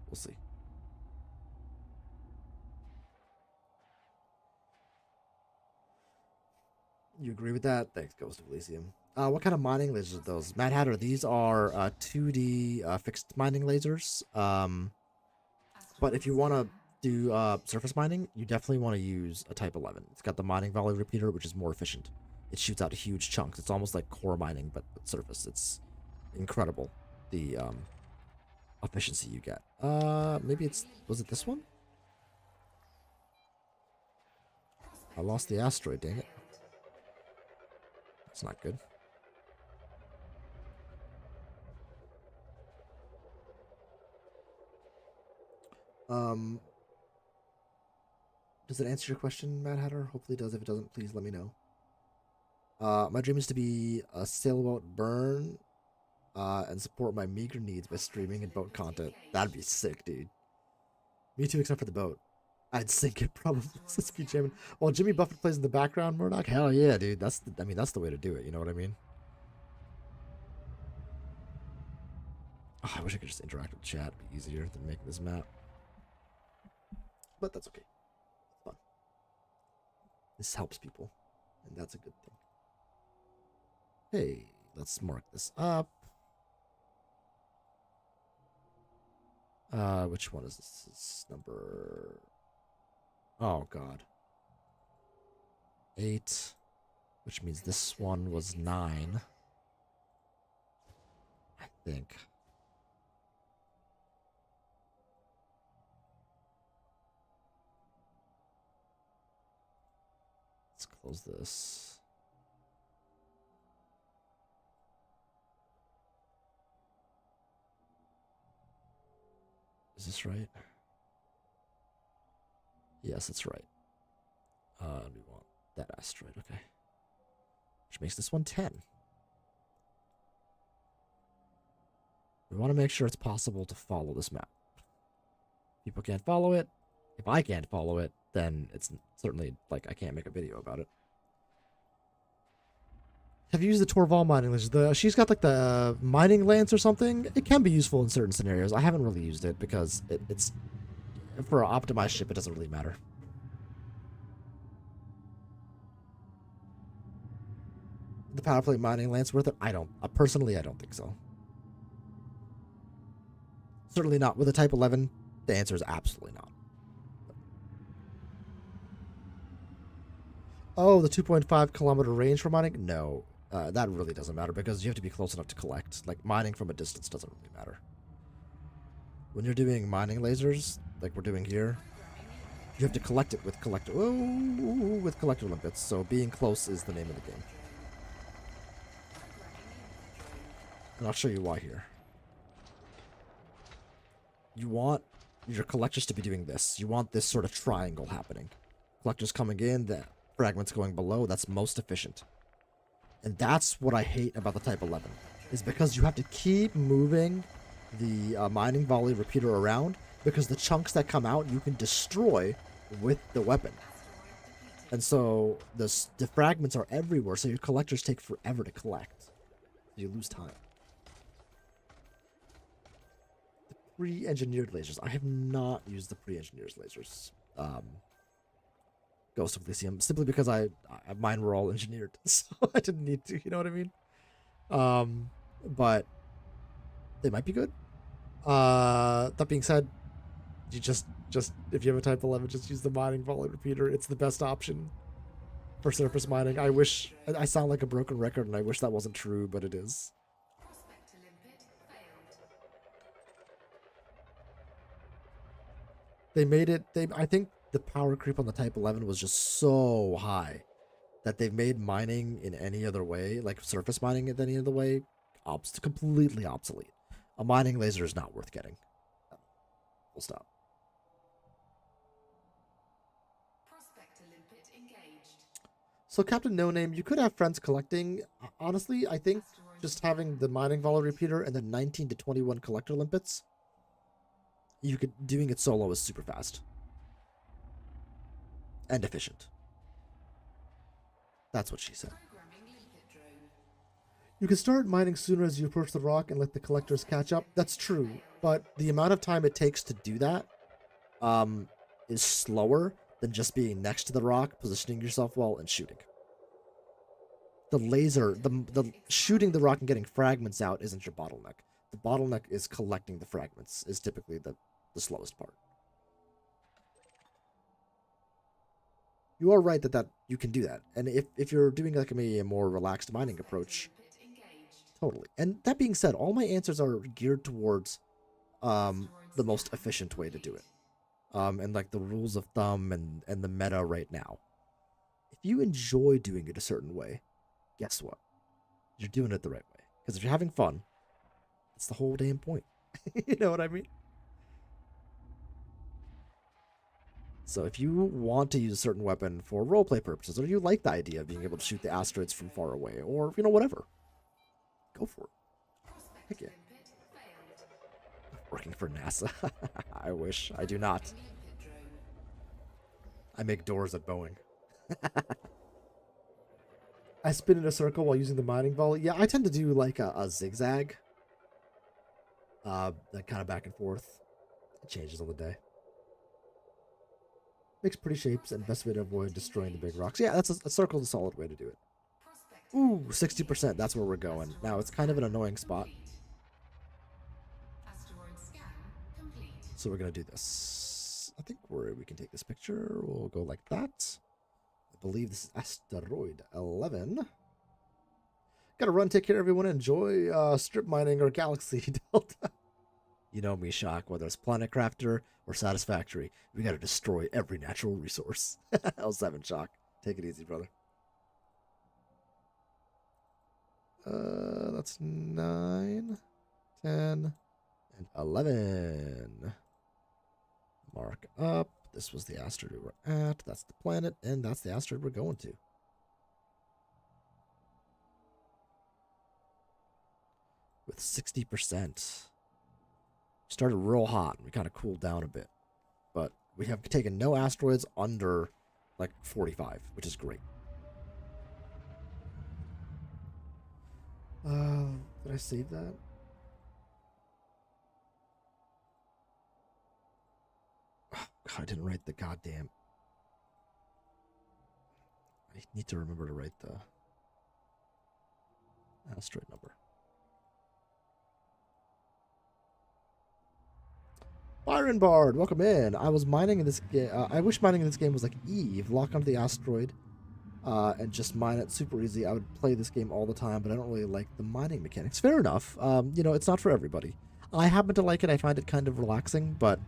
We'll see. You agree with that? Thanks, Ghost of Elysium. What kind of mining lasers are those? Mad Hatter, these are 2D fixed mining lasers. But if you want to do surface mining, you definitely want to use a Type 11. It's got the mining volley repeater, which is more efficient. It shoots out huge chunks. It's almost like core mining, but with surface. It's incredible, the efficiency you get. Maybe was it this one? I lost the asteroid, dang it. That's not good. Does it answer your question, Mad Hatter? Hopefully it does. If it doesn't, please let me know. My dream is to be a sailboat burn and support my meager needs by streaming and boat content. That'd be sick, dude. Me too, except for the boat. I'd sink it probably. Just be jamming. While Jimmy Buffett plays in the background, Murdoch. Hell yeah, dude. That's the way to do it. You know what I mean? Oh, I wish I could just interact with chat. It'd be easier than making this map. But that's okay. It's fun. This helps people, and that's a good thing. Hey, let's mark this up. Which one is this? It's number... Oh, God. 8. Which means this one was 9. I think. Let's close this. Is this right? Yes, that's right. We want that asteroid, okay. Which makes this one 10. We want to make sure it's possible to follow this map. People can't follow it. If I can't follow it, then it's certainly, like, I can't make a video about it. Have you used the Torval mining lance? She's got, like, the mining lance or something. It can be useful in certain scenarios. I haven't really used it because it's... For an optimized ship, it doesn't really matter. The power plate mining lance worth it? Personally, I don't think so. Certainly not. With a Type 11, the answer is absolutely not. Oh, the 2.5 kilometer range for mining? No, that really doesn't matter because you have to be close enough to collect. Like, mining from a distance doesn't really matter. When you're doing mining lasers, like we're doing here, you have to collect it with collector limpets, so being close is the name of the game. And I'll show you why here. You want your collectors to be doing this. You want this sort of triangle happening. Collectors coming in, the fragments going below, that's most efficient. And that's what I hate about the Type 11, is because you have to keep moving the mining volley repeater around, because the chunks that come out you can destroy with the weapon. And so the fragments are everywhere, so your collectors take forever to collect. You lose time. The pre-engineered lasers. I have not used the pre-engineered lasers. Ghost of Elysium, simply because mine were all engineered, so I didn't need to, you know what I mean? But they might be good. That being said, you just if you have a Type 11, just use the mining volley repeater. It's the best option for surface mining. I sound like a broken record, and I wish that wasn't true, but it is. Prospector limpet failed. They made it. I think the power creep on the Type 11 was just so high that they've made mining in any other way, like surface mining in any other way, completely obsolete. A mining laser is not worth getting. Full stop. Prospector limpet engaged. So, Captain No Name, you could have friends collecting. Honestly, I think just having the mining volley repeater and then 19 to 21 collector limpets, doing it solo is super fast. And efficient. That's what she said. Programming limpet drone. You can start mining sooner as you approach the rock and let the collectors catch up. That's true, but the amount of time it takes to do that is slower than just being next to the rock, positioning yourself well, and shooting. The laser, the shooting the rock and getting fragments out isn't your bottleneck. The bottleneck is collecting the fragments, is typically the slowest part. You are right that you can do that. And if you're doing like a more relaxed mining approach, totally. And that being said, all my answers are geared towards the most efficient way to do it. And like the rules of thumb and the meta right now. If you enjoy doing it a certain way, guess what? You're doing it the right way. Because if you're having fun, it's the whole damn point. You know what I mean? So if you want to use a certain weapon for roleplay purposes, or you like the idea of being able to shoot the asteroids from far away, or, whatever, go for it. Heck yeah. Working for NASA. I wish. I do not. I make doors at Boeing. I spin in a circle while using the mining volley. Yeah, I tend to do like a zigzag. That kind of back and forth. It changes on the day. Makes pretty shapes and best way to avoid destroying the big rocks. Yeah, that's a circle's a solid way to do it. Ooh, 60%. That's where we're going. Now, it's kind of an annoying spot. So we're going to do this. I think we can take this picture. We'll go like that. I believe this is asteroid 11. Gotta run, take care, everyone. Enjoy strip mining or galaxy delta. You know me, Shock, whether it's Planet Crafter or Satisfactory, we gotta destroy every natural resource. L7, Shock. Take it easy, brother. That's 9, 10, and 11. Mark up. this was the asteroid we were at. That's the planet, and that's the asteroid we're going to. With 60%. Started real hot. We kind of cooled down a bit. But we have taken no asteroids under like 45, which is great. Did I save that? Oh, God, I didn't write the goddamn... I need to remember to write the asteroid number. Byron Bard, welcome in. I was mining in this game. I wish mining in this game was like Eve. Lock onto the asteroid and just mine it super easy. I would play this game all the time, but I don't really like the mining mechanics. Fair enough. You know, it's not for everybody. I happen to like it. I find it kind of relaxing, but,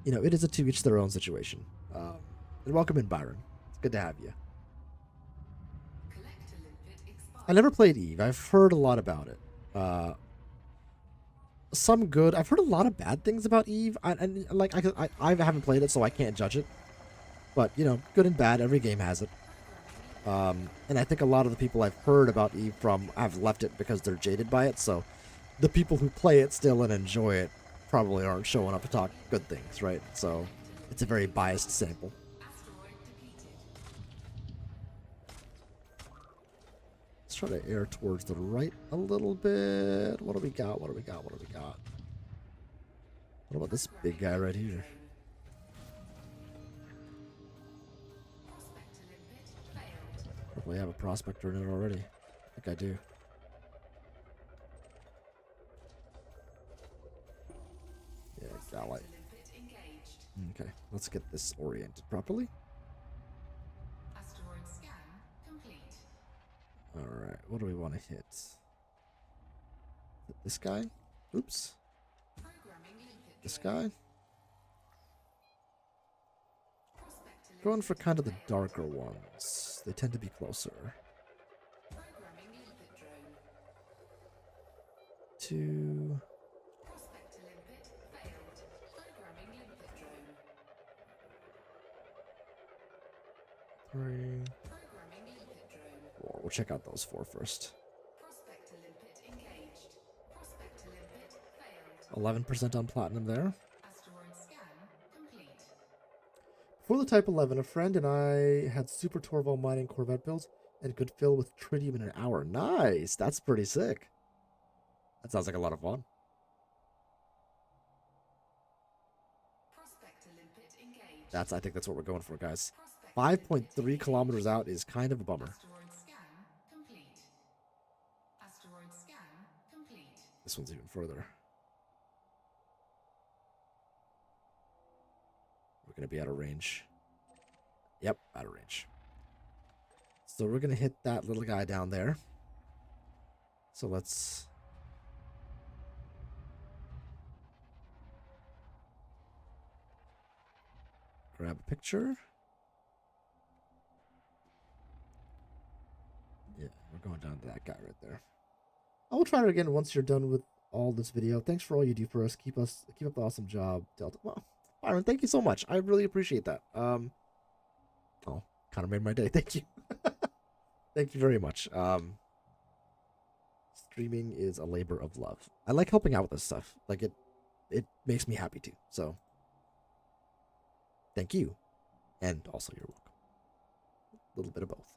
you know, it is a to each their own situation. And welcome in, Byron. It's good to have you. I never played Eve. I've heard a lot about it. Some good. I've heard a lot of bad things about Eve. I haven't played it, so I can't judge it. But, you know, good and bad. Every game has it. And I think a lot of the people I've heard about Eve from have left it because they're jaded by it. So the people who play it still and enjoy it probably aren't showing up to talk good things, right? So it's a very biased sample. Let's try to air towards the right a little bit. What do we got? What do we got? What do we got? What about this big guy right here? Probably have a prospector in it already. I think I do. Yeah, Galite. Okay, let's get this oriented properly. Alright, what do we want to hit? Hit this guy? Oops. This guy? Going for kind of the darker ones. They tend to be closer. Two. Three. We'll check out those four first. 11% on platinum there. For the Type 11, a friend and I had Super Torval mining Corvette builds and could fill with tritium in an hour. Nice! That's pretty sick. That sounds like a lot of fun. I think that's what we're going for, guys. 5.3 kilometers out is kind of a bummer. This one's even further. We're going to be out of range. Yep, out of range. So we're going to hit that little guy down there. So let's... grab a picture. Yeah, we're going down to that guy right there. I will try it again once you're done with all this video. Thanks for all you do for us. Keep up the awesome job, Delta. Well, Byron, thank you so much. I really appreciate that. Oh, kind of made my day. Thank you. Thank you very much. Streaming is a labor of love. I like helping out with this stuff. Like it makes me happy too. So thank you. And also you're welcome. A little bit of both.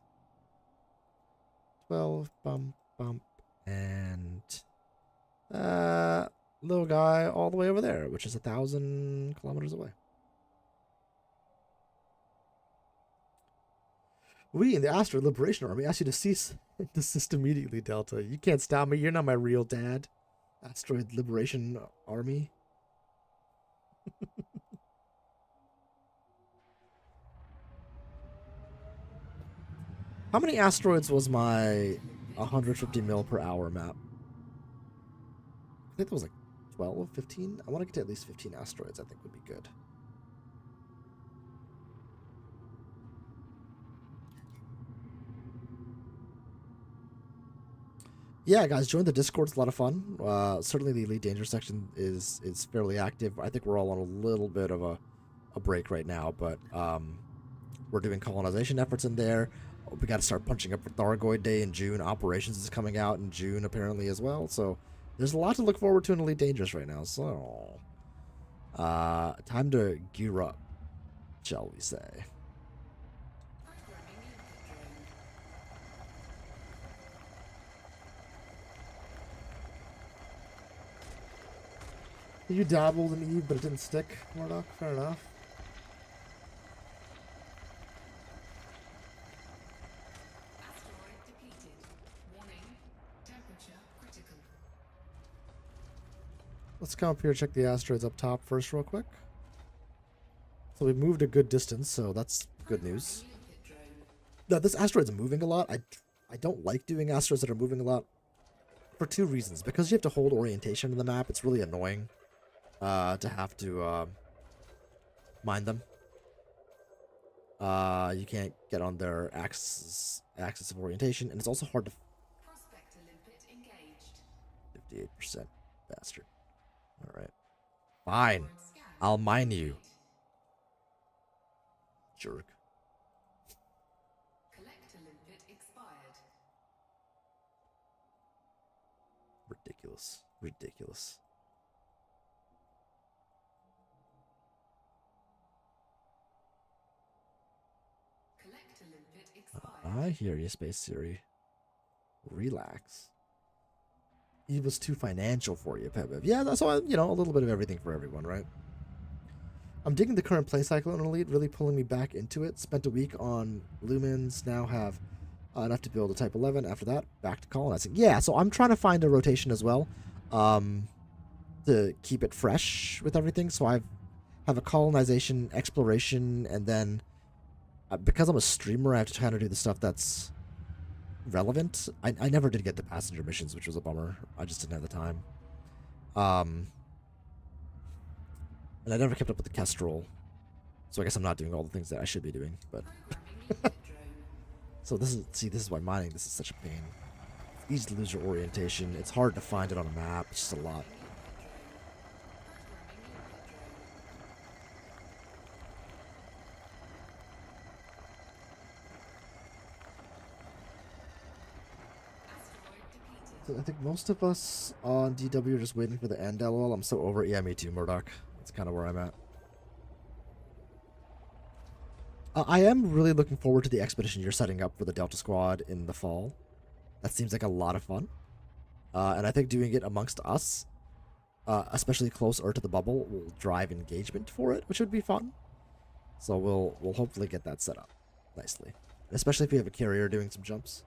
12 bump. And little guy all the way over there, which is 1,000 kilometers away. We in the Asteroid Liberation Army ask you to cease desist immediately, Delta. You can't stop me. You're not my real dad. Asteroid Liberation Army. How many asteroids was my 150 mil per hour map? I think that was like 12, 15. I want to get to at least 15 asteroids. I think would be good. Yeah, guys, join the Discord. It's a lot of fun. Certainly the Elite Danger section is fairly active. I think we're all on a little bit of a a break right now, but we're doing colonization efforts in there. We got to start punching up for Thargoid Day in June. Operations is coming out in June apparently as well. So there's a lot to look forward to in Elite Dangerous right now. So time to gear up, shall we say. You dabbled in Eve, but it didn't stick, Murdoch. Fair enough. Asteroid depleted. Warning. Temperature critical. Let's come up here and check the asteroids up top first real quick. So we've moved a good distance, so that's good news. Now, this asteroid's moving a lot. I don't like doing asteroids that are moving a lot for two reasons. Because you have to hold orientation in the map, it's really annoying to have to mine them. You can't get on their axis of orientation, and it's also hard to... Prospect limpet engaged. 58%. Bastard. Alright. Fine. I'll mine you. Jerk. Collector limpet expired. Ridiculous. Ridiculous. Collector limpet expired. I hear you, Space Siri. Relax. It was too financial for you, Pepev. Yeah, that's all, you know, a little bit of everything for everyone, right? I'm digging the current play cycle in Elite, really pulling me back into it. Spent a week on Lumens, now have enough to build a Type 11. After that, back to colonizing. Yeah, so I'm trying to find a rotation as well to keep it fresh with everything. So I have a colonization, exploration, and then because I'm a streamer, I have to try to do the stuff that's relevant. I never did get the passenger missions, which was a bummer. I just didn't have the time. And I never kept up with the Kestrel, so I guess I'm not doing all the things that I should be doing. But so this is why mining this is such a pain. It's easy to lose your orientation. It's hard to find it on a map. It's just a lot. So I think most of us on DW are just waiting for the end. LOL. I'm so over it. Yeah, me too, Murdoch. That's kind of where I'm at. I am really looking forward to the expedition you're setting up for the Delta Squad in the fall. That seems like a lot of fun. And I think doing it amongst us, especially closer to the bubble, will drive engagement for it, which would be fun. So we'll hopefully get that set up nicely. Especially if we have a carrier doing some jumps.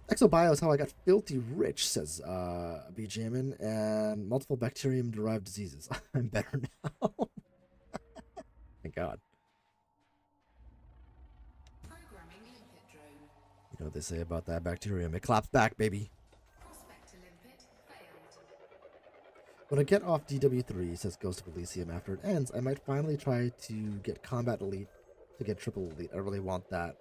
Exobio is how I got filthy rich, says BJamin, and multiple bacterium-derived diseases. I'm better now. Thank God. Programming limpet drone. You know what they say about that bacterium. It claps back, baby. Prospect limpet failed. When I get off DW3, says Ghost of Elysium, after it ends, I might finally try to get Combat Elite to get Triple Elite. I really want that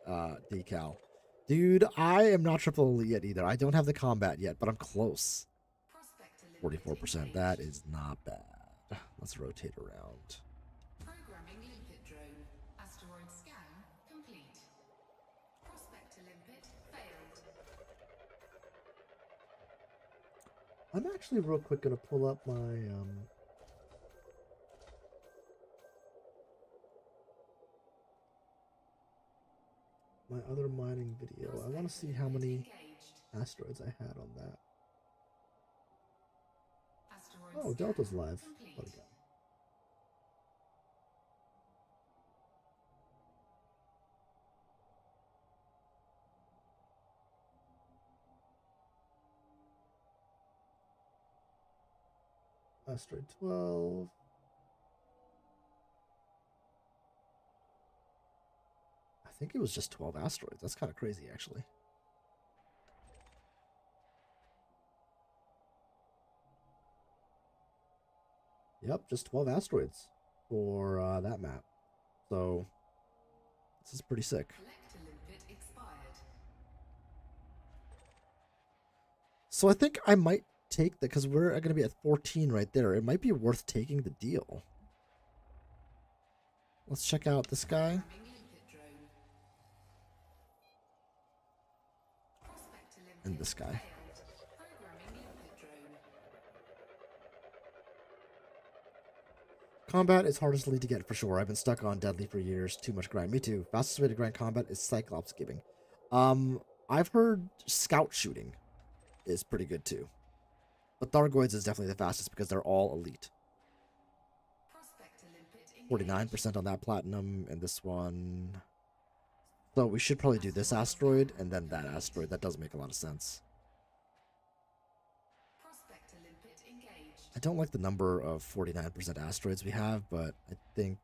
decal. Dude, I am not Triple Elite yet either. I don't have the combat yet, but I'm close. Prospect limpet 44%. engaged. That is not bad. Let's rotate around. Programming limpet drone. Asteroid scan complete. Prospect limpet failed. I'm actually real quick gonna pull up my my other mining video. I want to see how many Engaged. asteroids I had on that. Asteroid Oh, scan Delta's live. complete. What a guy. Asteroid 12. I think it was just 12 asteroids. That's kind of crazy, actually. Yep, just 12 asteroids for that map. So, this is pretty sick. Collector limpet expired. So I think I might take that because we're going to be at 14 right there. It might be worth taking the deal. Let's check out this guy. And this guy. Combat is hardest lead to get for sure. I've been stuck on Deadly for years. Too much grind. Me too. Fastest way to grind combat is Cyclops giving. I've heard Scout shooting is pretty good too. But Thargoids is definitely the fastest because they're all elite. 49% on that platinum and this one. So we should probably do this asteroid and then that asteroid. That does make a lot of sense. I don't like the number of 49% asteroids we have, but I think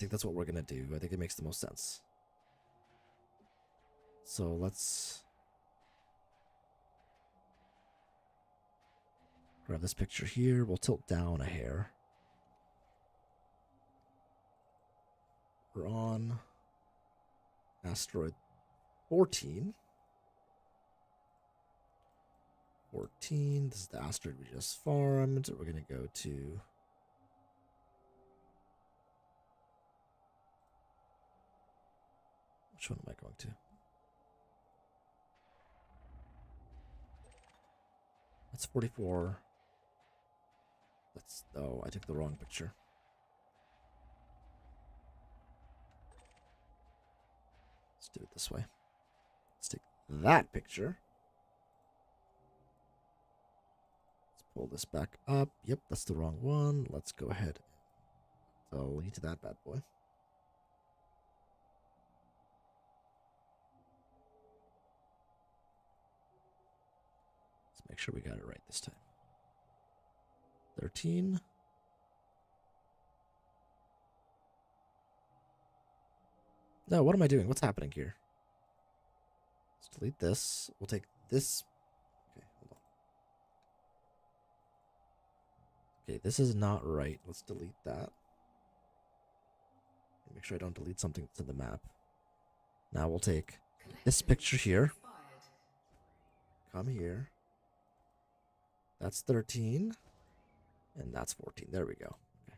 that's what we're gonna do. I think it makes the most sense. So let's grab this picture here. We'll tilt down a hair. We're on asteroid 14. 14. This is the asteroid we just farmed. We're going to go to which one am I going to? That's 44. That's, oh, I took the wrong picture. Let's do it this way. Let's take that picture. Let's pull this back up. Yep, that's the wrong one. Let's go ahead and delete that bad boy. Let's make sure we got it right this time. 13. No, what am I doing? What's happening here? Let's delete this. We'll take this. Okay, hold on. Okay, this is not right. Let's delete that. Make sure I don't delete something that's in the map. Now we'll take this picture here. Come here. That's 13. And that's 14. There we go. Okay.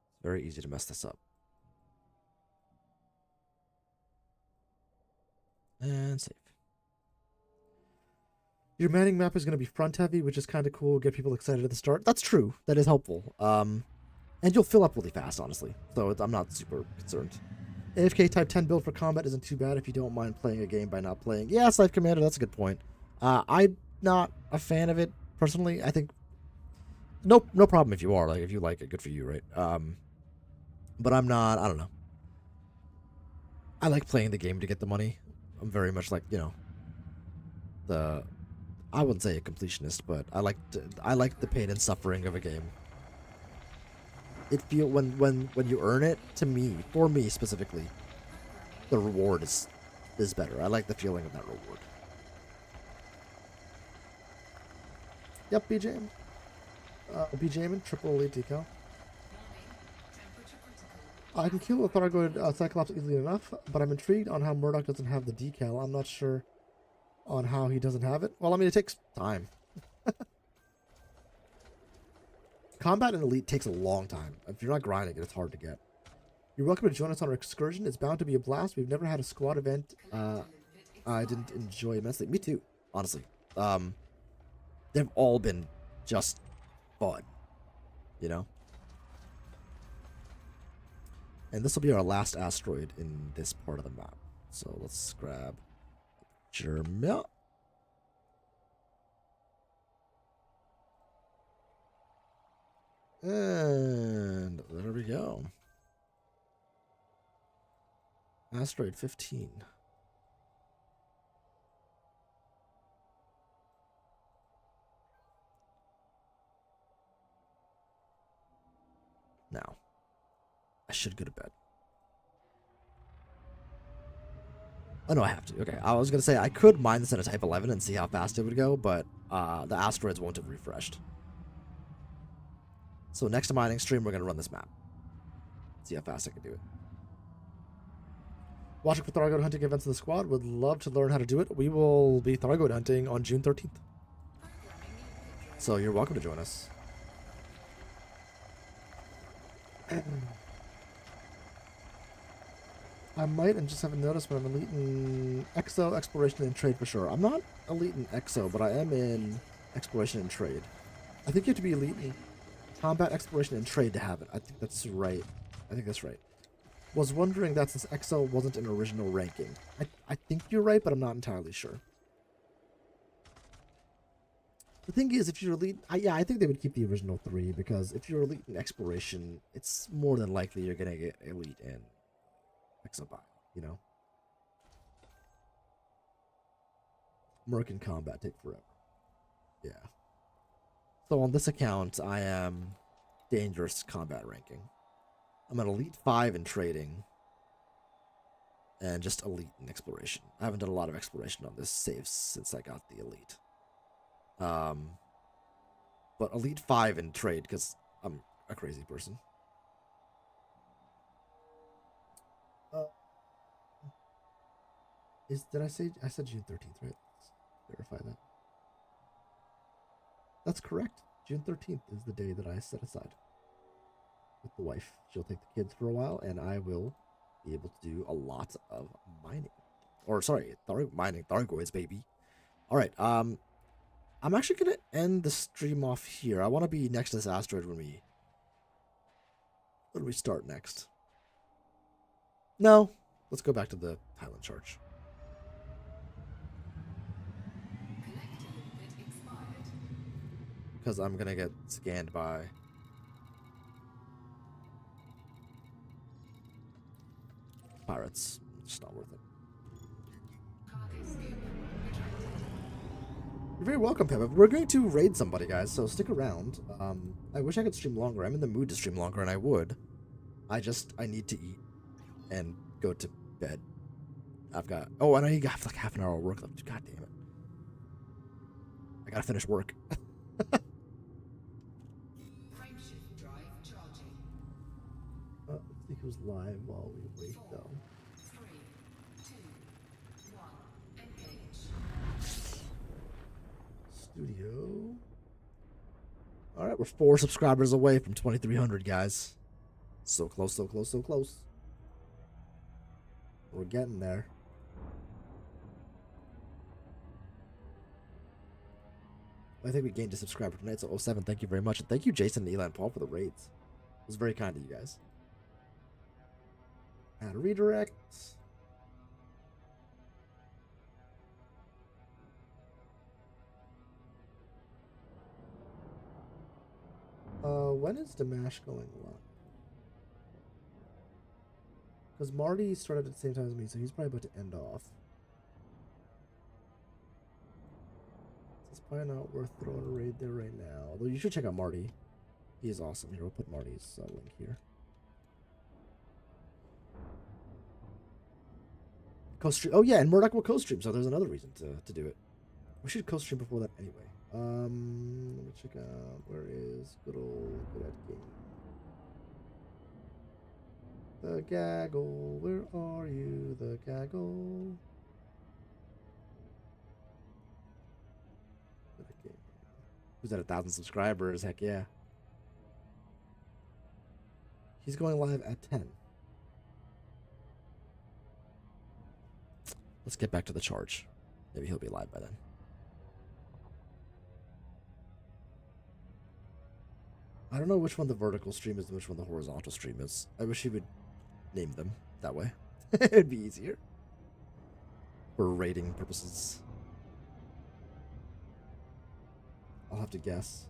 It's very easy to mess this up. And save. Your Manning map is going to be front heavy, which is kind of cool. Get people excited at the start. That's true. That is helpful. And you'll fill up really fast, honestly. So I'm not super concerned. AFK type 10 build for combat isn't too bad if you don't mind playing a game by not playing. Yeah, Scythe Commander, that's a good point. I'm not a fan of it, personally. I think no problem if you are. Like, if you like it, good for you, right? But I'm not, I don't know. I like playing the game to get the money. I'm very much like, you know, I wouldn't say a completionist, but I like the pain and suffering of a game. It feel when you earn it, to me, for me specifically, the reward is better. I like the feeling of that reward. Yep, BJ. BJ triple elite decal. I can kill a Thargoid Cyclops easily enough, but I'm intrigued on how Murdoch doesn't have the decal. I'm not sure on how he doesn't have it. Well, I mean, it takes time. Combat in Elite takes a long time. If you're not grinding it, it's hard to get. You're welcome to join us on our excursion. It's bound to be a blast. We've never had a squad event I didn't enjoy immensely. Me too, honestly. They've all been just fun, you know? And this will be our last asteroid in this part of the map. So let's grab Jermia. And there we go. Asteroid 15. Now, I should go to bed. Oh, no, I have to. Okay, I was going to say I could mine this in a Type 11 and see how fast it would go, but the asteroids won't have refreshed. So next mining stream, we're going to run this map. See how fast I can do it. Watching for Thargoid hunting events in the squad. Would love to learn how to do it. We will be Thargoid hunting on June 13th. So you're welcome to join us. I might and just haven't noticed, but I'm elite in Exo, Exploration, and Trade for sure. I'm not elite in Exo, but I am in Exploration and Trade. I think you have to be elite in Combat, Exploration, and Trade to have it. I think that's right. I think that's right. Was wondering that since Exo wasn't an original ranking. I think you're right, but I'm not entirely sure. The thing is, if you're elite... yeah, I think they would keep the original 3, because if you're elite in Exploration, it's more than likely you're going to get elite in Exobot, you know? Merc and Combat take forever. Yeah. So on this account, I am Dangerous Combat ranking. I'm an elite 5 in trading. And just elite in exploration. I haven't done a lot of exploration on this save since I got the elite. But elite 5 in trade, because I'm a crazy person. Did I said June 13th, right? Let's verify that. That's correct. June 13th is the day that I set aside with the wife. She'll take the kids for a while, and I will be able to do a lot of mining. Or, sorry, mining Thargoids, baby. Alright, I'm actually going to end the stream off here. I want to be next to this asteroid when we start next. No, let's go back to the Highland Charge. Because I'm going to get scanned by... pirates. It's just not worth it. You're very welcome, Pep. We're going to raid somebody, guys, so stick around. I wish I could stream longer. I'm in the mood to stream longer, and I would. I need to eat and go to bed. I've got... oh, and I got like half an hour of work left. God damn it. I gotta finish work. Let's see who's live while we wait, though. 3, 2, 1, engage. Studio. Alright, we're 4 subscribers away from 2,300, guys. So close, so close, so close. We're getting there. I think we gained a subscriber tonight, so 07, thank you very much. And thank you, Jason and Elan Paul, for the raids. It was very kind of you guys. Add a redirect. When is Damash going live? Because Marty started at the same time as me, so he's probably about to end off. It's probably not worth throwing a raid there right now. Although you should check out Marty. He is awesome. Here, we'll put Marty's link here. Co-stream. Oh yeah, and Murdoch will co-stream, so there's another reason to do it. We should co-stream before that anyway. Let me check out, where is good Ed Game? The Gaggle, where are you, the Gaggle? Who's at 1,000 subscribers? Heck yeah. He's going live at 10. Let's get back to the charge. Maybe he'll be live by then. I don't know which one the vertical stream is and which one the horizontal stream is. I wish he would name them that way. It'd be easier. For rating purposes. I'll have to guess.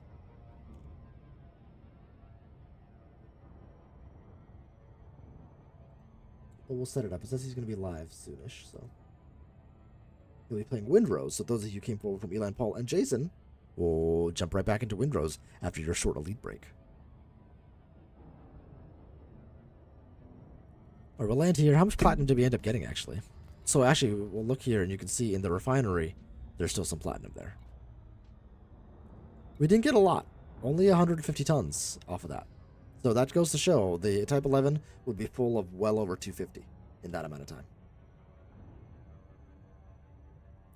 But we'll set it up. It says he's going to be live soonish, so. He'll be playing Windrose, so those of you who came forward from Elan Paul and Jason will jump right back into Windrose after your short elite break. Alright, we'll land here. How much platinum did we end up getting, actually? So, actually, we'll look here, and you can see in the refinery, there's still some platinum there. We didn't get a lot. Only 150 tons off of that. So that goes to show the Type 11 would be full of well over 250 in that amount of time.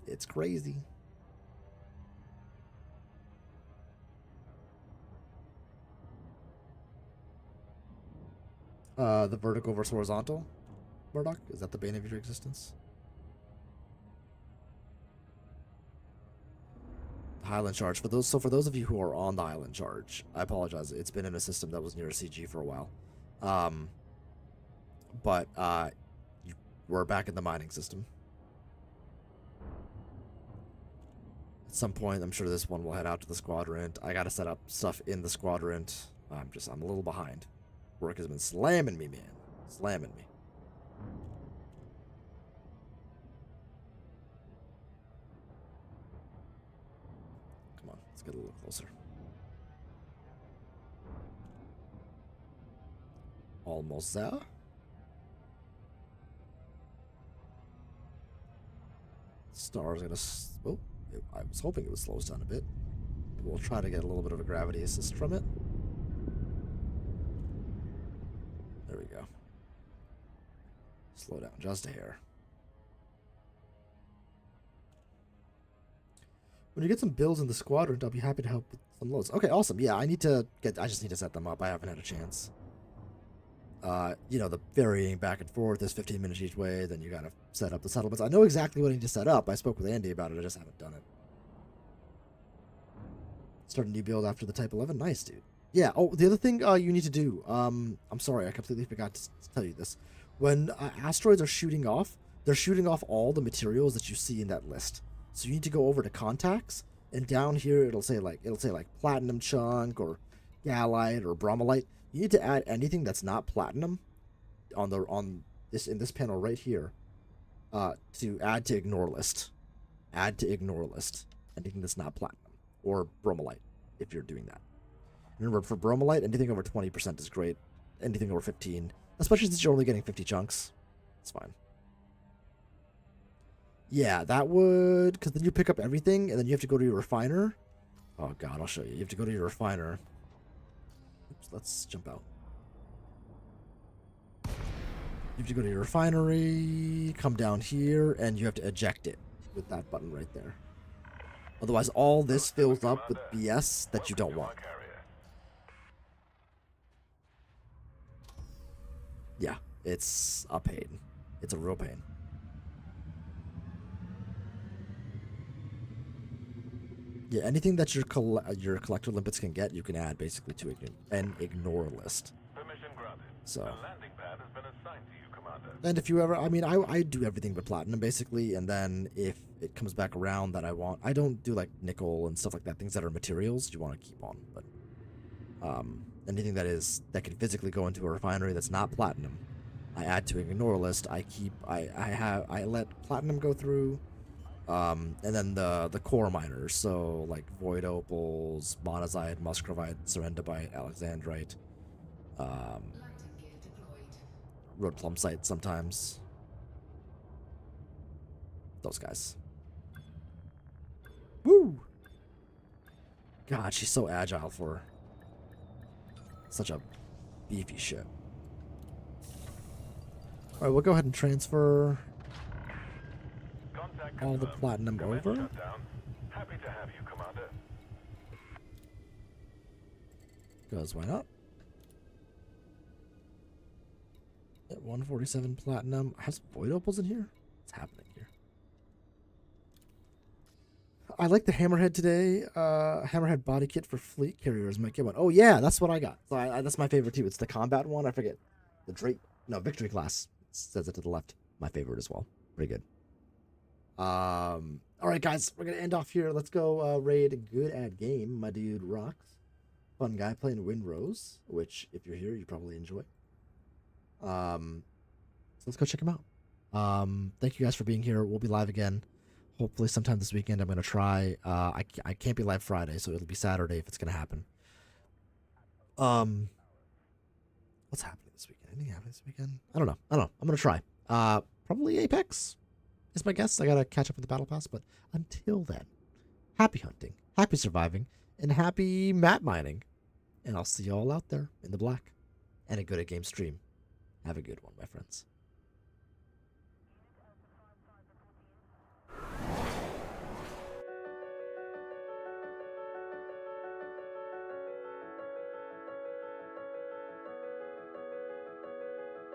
It's crazy. The vertical versus horizontal. Murdoch, is that the bane of your existence? Highland Charge. For those of you who are on the Highland Charge, I apologize. It's been in a system that was near a CG for a while. But we're back in the mining system. At some point, I'm sure this one will head out to the Squadrant. I gotta set up stuff in the Squadrant. I'm a little behind. Work has been slamming me, man. Slamming me. Come on, let's get a little closer. Almost there. Star's gonna. Oh, I was hoping it would slow us down a bit. We'll try to get a little bit of a gravity assist from it. There we go. Slow down just a hair. When you get some builds in the Squadron, I'll be happy to help with some loads. Okay, awesome. Yeah, I just need to set them up. I haven't had a chance. You know, the varying back and forth is 15 minutes each way, then you gotta set up the settlements. I know exactly what I need to set up. I spoke with Andy about it, I just haven't done it. Start a new build after the Type 11. Nice, dude. Yeah, oh, the other thing you need to do, I'm sorry, I completely forgot to tell you this. When asteroids are shooting off, they're shooting off all the materials that you see in that list. So you need to go over to contacts, and down here it'll say like platinum chunk or gallite or bromellite. You need to add anything that's not platinum in this panel right here to add to ignore list. Add to ignore list. Anything that's not platinum or bromellite if you're doing that. Remember, for bromellite, anything over 20% is great. Anything over 15, especially since you're only getting 50 chunks, it's fine. Yeah, that would, because then you pick up everything, and then you have to go to your refiner. Oh god, I'll show you. You have to go to your refiner. Oops, let's jump out. You have to go to your refinery, come down here, and you have to eject it with that button right there. Otherwise, all this fills up with BS that you don't want. Yeah, it's a pain. It's a real pain. Yeah, anything that your collector limpets can get, you can add basically to an ignore list. Permission granted. So. A landing pad has been assigned to you, Commander. And if you ever, I mean, I do everything but platinum basically, and then if it comes back around that I don't do like nickel and stuff like that, things that are materials you want to keep on, but anything that can physically go into a refinery that's not platinum, I add to an ignore list. I let platinum go through. And then the core miners, so like void opals, monazite, muscovite, serendipite, alexandrite, Landing gear deployed. road plumsite sometimes. Those guys. Woo! God, she's so agile for such a beefy ship. Alright, we'll go ahead and transfer all the platinum over. Happy to have you, Commander. Because why not? At 147 platinum. Has void opals in here? What's happening here? I like the hammerhead today. Hammerhead body kit for fleet carriers might get one. Oh yeah, that's what I got. So that's my favorite too. It's the combat one. I forget. The Drake. No, victory class. It says it to the left. My favorite as well. Pretty good. All right, guys, we're gonna end off here. Let's go raid Good at Game. My dude rocks. Fun guy playing Windrose, which if you're here, you probably enjoy. So let's go check him out. Thank you guys for being here. We'll be live again, hopefully sometime this weekend. I'm gonna try. I can't be live Friday, so it'll be Saturday if it's gonna happen. What's happening this weekend? Anything happening this weekend? I don't know. I'm gonna try. Probably Apex is my guess. I gotta catch up with the battle pass, but until then, happy hunting, happy surviving, and happy map mining. And I'll see you all out there in the black and a Good at Game stream. Have a good one, my friends.